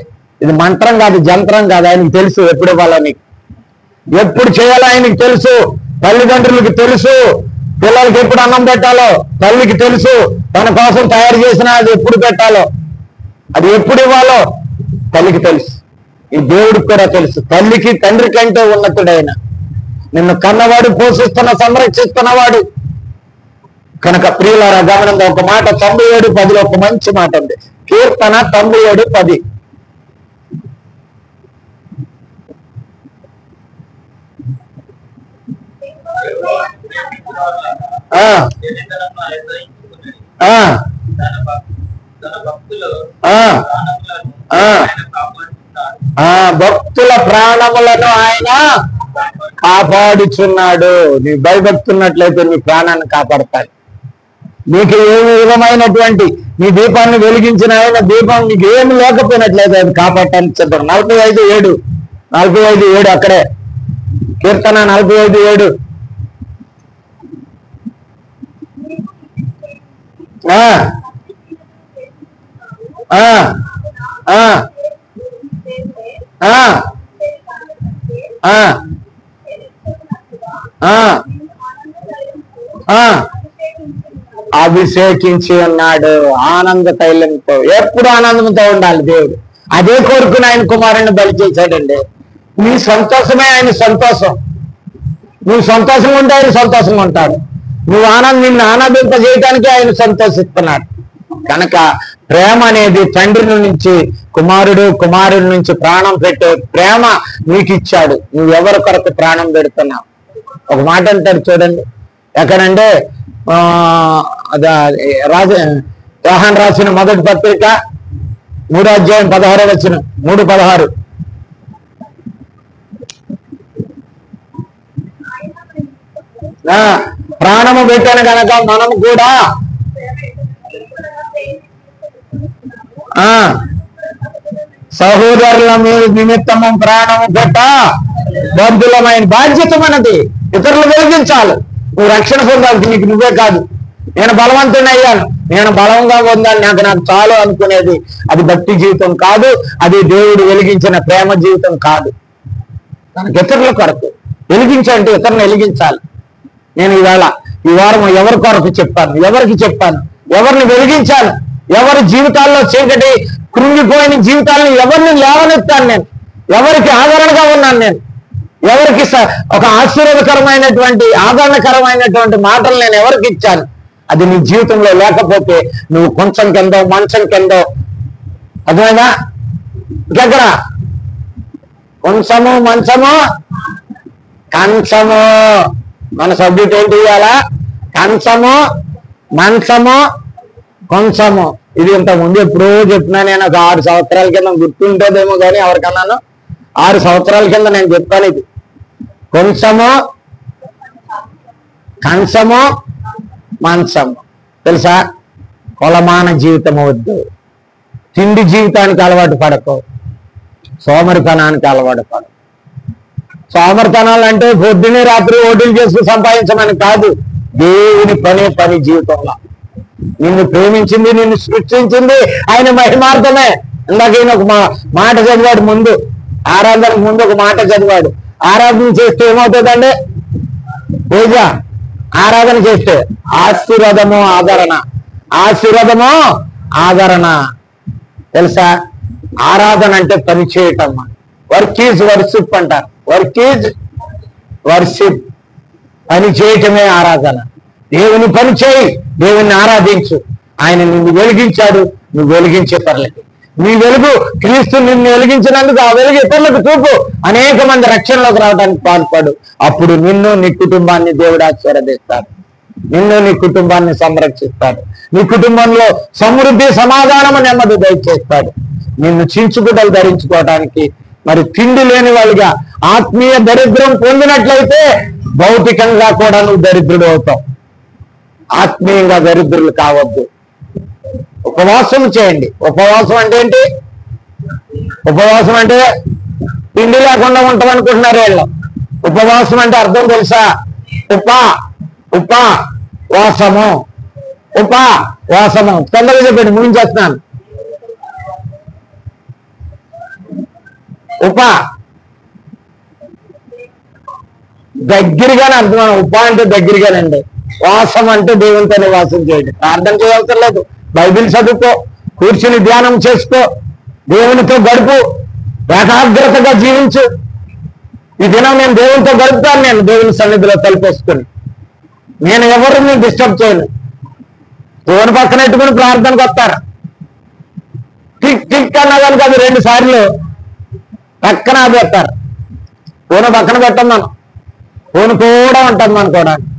ఇది మంత్రం కాదు, జంత్రం కాదు. ఆయనకు తెలుసు ఎప్పుడు ఇవ్వాలని, ఎప్పుడు చేయాలో ఆయనకి తెలుసు. తల్లిదండ్రులకి తెలుసు పిల్లలకి ఎప్పుడు అన్నం పెట్టాలో. తల్లికి తెలుసు తన కోసం తయారు చేసిన అది ఎప్పుడు పెట్టాలో, అది ఎప్పుడు ఇవ్వాలో తల్లికి తెలుసు. ఈ దేవుడికి కూడా తెలుసు. తల్లికి తండ్రి కంటే ఉన్నతుడైన నిన్ను కన్నవాడు, పోషిస్తున్న, సంరక్షిస్తున్నవాడు కనుక ప్రియులారా గమనంగా ఒక మాట 97:10 ఒక మంచి మాట ఉంది. కీర్తన 97:10. భక్తుల ప్రాణములను ఆయన కాపాడుచున్నాడు. నీ భయభక్తున్నట్లయితే నీ ప్రాణాన్ని కాపాడతాడు. నీకు ఏ విధమైనటువంటి నీ దీపాన్ని వెలిగించిన ఆయన దీపం నీకు ఏమి లేకపోయినట్లయితే అది కాపాడటానికి సిద్ధం. 45:7 అక్కడే కీర్తన 45:7. అభిషేకించి ఉన్నాడు ఆనంద తైలంతో. ఎప్పుడు ఆనందంతో ఉండాలి దేవుడు. అదే కోరుకుని ఆయన కుమారుని బలి చేశాడండి. నీ సంతోషమే ఆయన సంతోషం. నువ్వు సంతోషంగా ఉంటే ఆయన సంతోషంగా ఉంటాడు. నువ్వు నిన్ను ఆనందింపజేయటానికి ఆయన సంతోషిస్తున్నాడు. కనుక ప్రేమ అనేది తండ్రి నుంచి కుమారుడు, కుమారుడి నుంచి ప్రాణం పెట్టే ప్రేమ నీకు ఇచ్చాడు. నువ్వు ఎవరి కొరకు ప్రాణం పెడుతున్నావు? ఒక మాట అంటారు చూడండి, ఎక్కడంటే యోహాను రాసిన మొదటి పత్రిక 3వ అధ్యాయం 16వ వచనం 3:16. ప్రాణము పెట్టాను కనుక మనము కూడా సహోదరుల మీద నిమిత్తము ప్రాణము పెట్ట బద్ధులమైన బాధ్యత మనది. ఇతరులు వెలిగించాలి. నువ్వు రక్షణ పొందాల్సి నీకు నువ్వే కాదు. నేను బలవంతుని అయ్యాను, నేను బలంగా పొందాను, నాకు చాలు అనుకునేది అది భక్తి జీవితం కాదు. అది దేవుడు వెలిగించిన ప్రేమ జీవితం కాదు. తనకు ఇతరుల కొరకు వెలిగించంటే ఇతరులను వెలిగించాలి. నేను ఈ వారం ఎవరి కొరకు చెప్పాను, ఎవరికి చెప్పాను, ఎవరిని వెలిగించాను, ఎవరి జీవితాల్లో చీకటి కృంగిపోయిన జీవితాలను ఎవరిని లేవనెత్తాను, నేను ఎవరికి ఆదరణగా ఉన్నాను, నేను ఎవరికి ఒక ఆశీర్వాదకరమైనటువంటి ఆదరణకరమైనటువంటి మాటలు నేను ఎవరికి ఇచ్చాను. అది నీ జీవితంలో లేకపోతే నువ్వు కొంచెం కిందో మంచం కిందో, అర్థమైనా? ఇంకెక్కడ కొంచెము మంచము కంచము. మన సబ్జెక్ట్ ఏంటి ఇవాళ? కంచము, మంచము, కొంచెము. ఇది ఇంతకుముందు ఎప్పుడో చెప్పినా. నేను ఒక 6 సంవత్సరాల కింద గుర్తుంటేదేమో కానీ ఎవరికన్నాను 6 సంవత్సరాల కింద నేను చెప్పాను. ఇది కొంచెము, కంచము, మంచము. తెలుసా? కొలమాన జీవితం వద్దు. తిండి జీవితానికి అలవాటు పడకు, సోమరితనానికి అలవాటు పడకు. సోమరితనాలు అంటే పొద్దునే రాత్రి ఓటీలు చేసుకుని సంపాదించమని కాదు. దేవుని పని జీవితంలో నిన్ను ప్రేమించింది, నిన్ను సృష్టించింది ఆయన మహిమార్థమే. ఇందాక ఈయన ఒక మాట చదివాడు, ముందు ఆరాధనకు ముందు ఒక మాట చదివాడు. ఆరాధన చేస్తే ఏమవుతుందండి? పూజ ఆరాధన చేస్తే ఆశీర్వాదము ఆదరణ, ఆశీర్వాదము ఆదరణ. తెలుసా? ఆరాధన అంటే పని చేయటం. వర్క్ ఈజ్ వర్షిప్ అంటారు. Work is worship. పని చేయటమే ఆరాధన. దేవుని పని చేయి, దేవుణ్ణి ఆరాధించు. ఆయన నిన్ను వెలిగించాడు, నువ్వు వెలిగించే పర్లేదు. నీ వెలుగు క్రీస్తు నిన్ను వెలిగించినందుకు ఆ వెలుగు ఇతరులకు చూపు. అనేక మంది రక్షణలోకి రావడానికి పాల్పడు. అప్పుడు నిన్ను, నీ కుటుంబాన్ని దేవుడు ఆశీర్వదిస్తాడు. నిన్ను, నీ కుటుంబాన్ని సంరక్షిస్తాడు. నీ కుటుంబంలో సమృద్ధి, సమాధానము, నెమ్మది దయచేస్తాడు. నిన్ను చించుగుడ్డలు ధరించుకోవడానికి మరి తిండి లేని వాళ్ళుగా ఆత్మీయ దరిద్రం పొందినట్లయితే భౌతికంగా కూడా నువ్వు దరిద్రుడు అవుతావు. ఆత్మీయంగా దరిద్రులు కావద్దు. ఉపవాసం చేయండి. ఉపవాసం అంటే ఏంటి? ఉపవాసం అంటే తిండి లేకుండా ఉంటాం అనుకుంటున్నారు వీళ్ళు. ఉపవాసం అంటే అర్థం తెలుసా? వాసము. వాసము తొందరగా చెప్పండి, ముగించేస్తున్నాను. దగ్గరగానే అర్థం. అంటే దగ్గరగానండి. వాసం అంటే దేవునితో నివాసం చేయడం. ప్రార్థన చేయవలసిన లేదు, బైబిల్ చదువుకో, కూర్చుని ధ్యానం చేసుకో, దేవునితో గడుపు, ఏకాగ్రతగా జీవించు. ఈ దినం నేను దేవునితో గడుపుతాను. నేను దేవుని సన్నిధిలో తలుపేసుకుని నేను ఎవరిని డిస్టర్బ్ చేయను. ఫోన్ పక్కన పెట్టుకుని ప్రార్థనకు వస్తారు. టిక్ టిక్ అన్నా కనుక అది 2 సార్లు పక్కన ఆపేస్తారు. ఫోన్ పక్కన పెట్టం మనం. ఫోన్ కూడా ఉంటుంది మనకోవడానికి.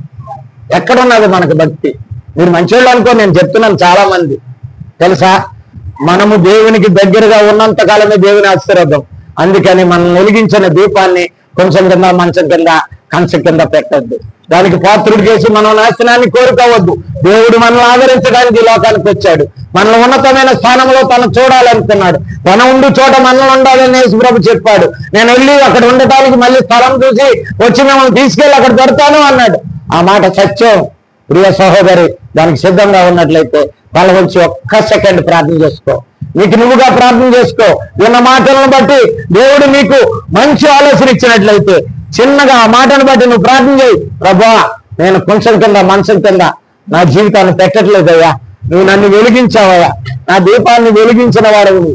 ఎక్కడున్నది మనకు భక్తి? మీరు మంచివాళ్ళు అనుకో, నేను చెప్తున్నాను. చాలా మంది తెలుసా, మనము దేవునికి దగ్గరగా ఉన్నంత కాలమే దేవుని ఆశీర్వాదం. అందుకని మనం వెలిగించిన దీపాన్ని కొంచెం కింద, మంచం కింద, కంచం కింద పెట్టద్దు. దానికి పాత్రుడు చేసి మనం నాశనాన్ని కోరుకోవద్దు. దేవుడు మనల్ని ఆదరించడానికి ఈ లోకానికి వచ్చాడు. మనల్ని ఉన్నతమైన స్థానంలో తను చూడాలనుకున్నాడు. తన ఉండు చోట మనల్ని ఉండాలని యేసుప్రభు చెప్పాడు. నేను వెళ్ళి అక్కడ ఉండటానికి మళ్ళీ స్థలం చూసి వచ్చి మిమ్మల్ని తీసుకెళ్ళి అక్కడ పెడతాను అన్నాడు. ఆ మాట సత్యం. ప్రియ సహోదరి, దానికి సిద్ధంగా ఉన్నట్లయితే వాళ్ళ వచ్చి ఒక్క సెకండ్ ప్రార్థన చేసుకో. నీకు నువ్వుగా ప్రార్థన చేసుకో. విన్న మాటలను బట్టి దేవుడు నీకు మంచి ఆలోచన ఇచ్చినట్లయితే చిన్నగా ఆ మాటను బట్టి నువ్వు ప్రార్థన చేయి. ప్రభువా, నేను కొంచెం కింద, మంచం కింద నా జీవితాన్ని పెట్టట్లేదయ్యా, నువ్వు నన్ను వెలిగించావయ్యా, నా దీపాన్ని వెలిగించిన వాడవు.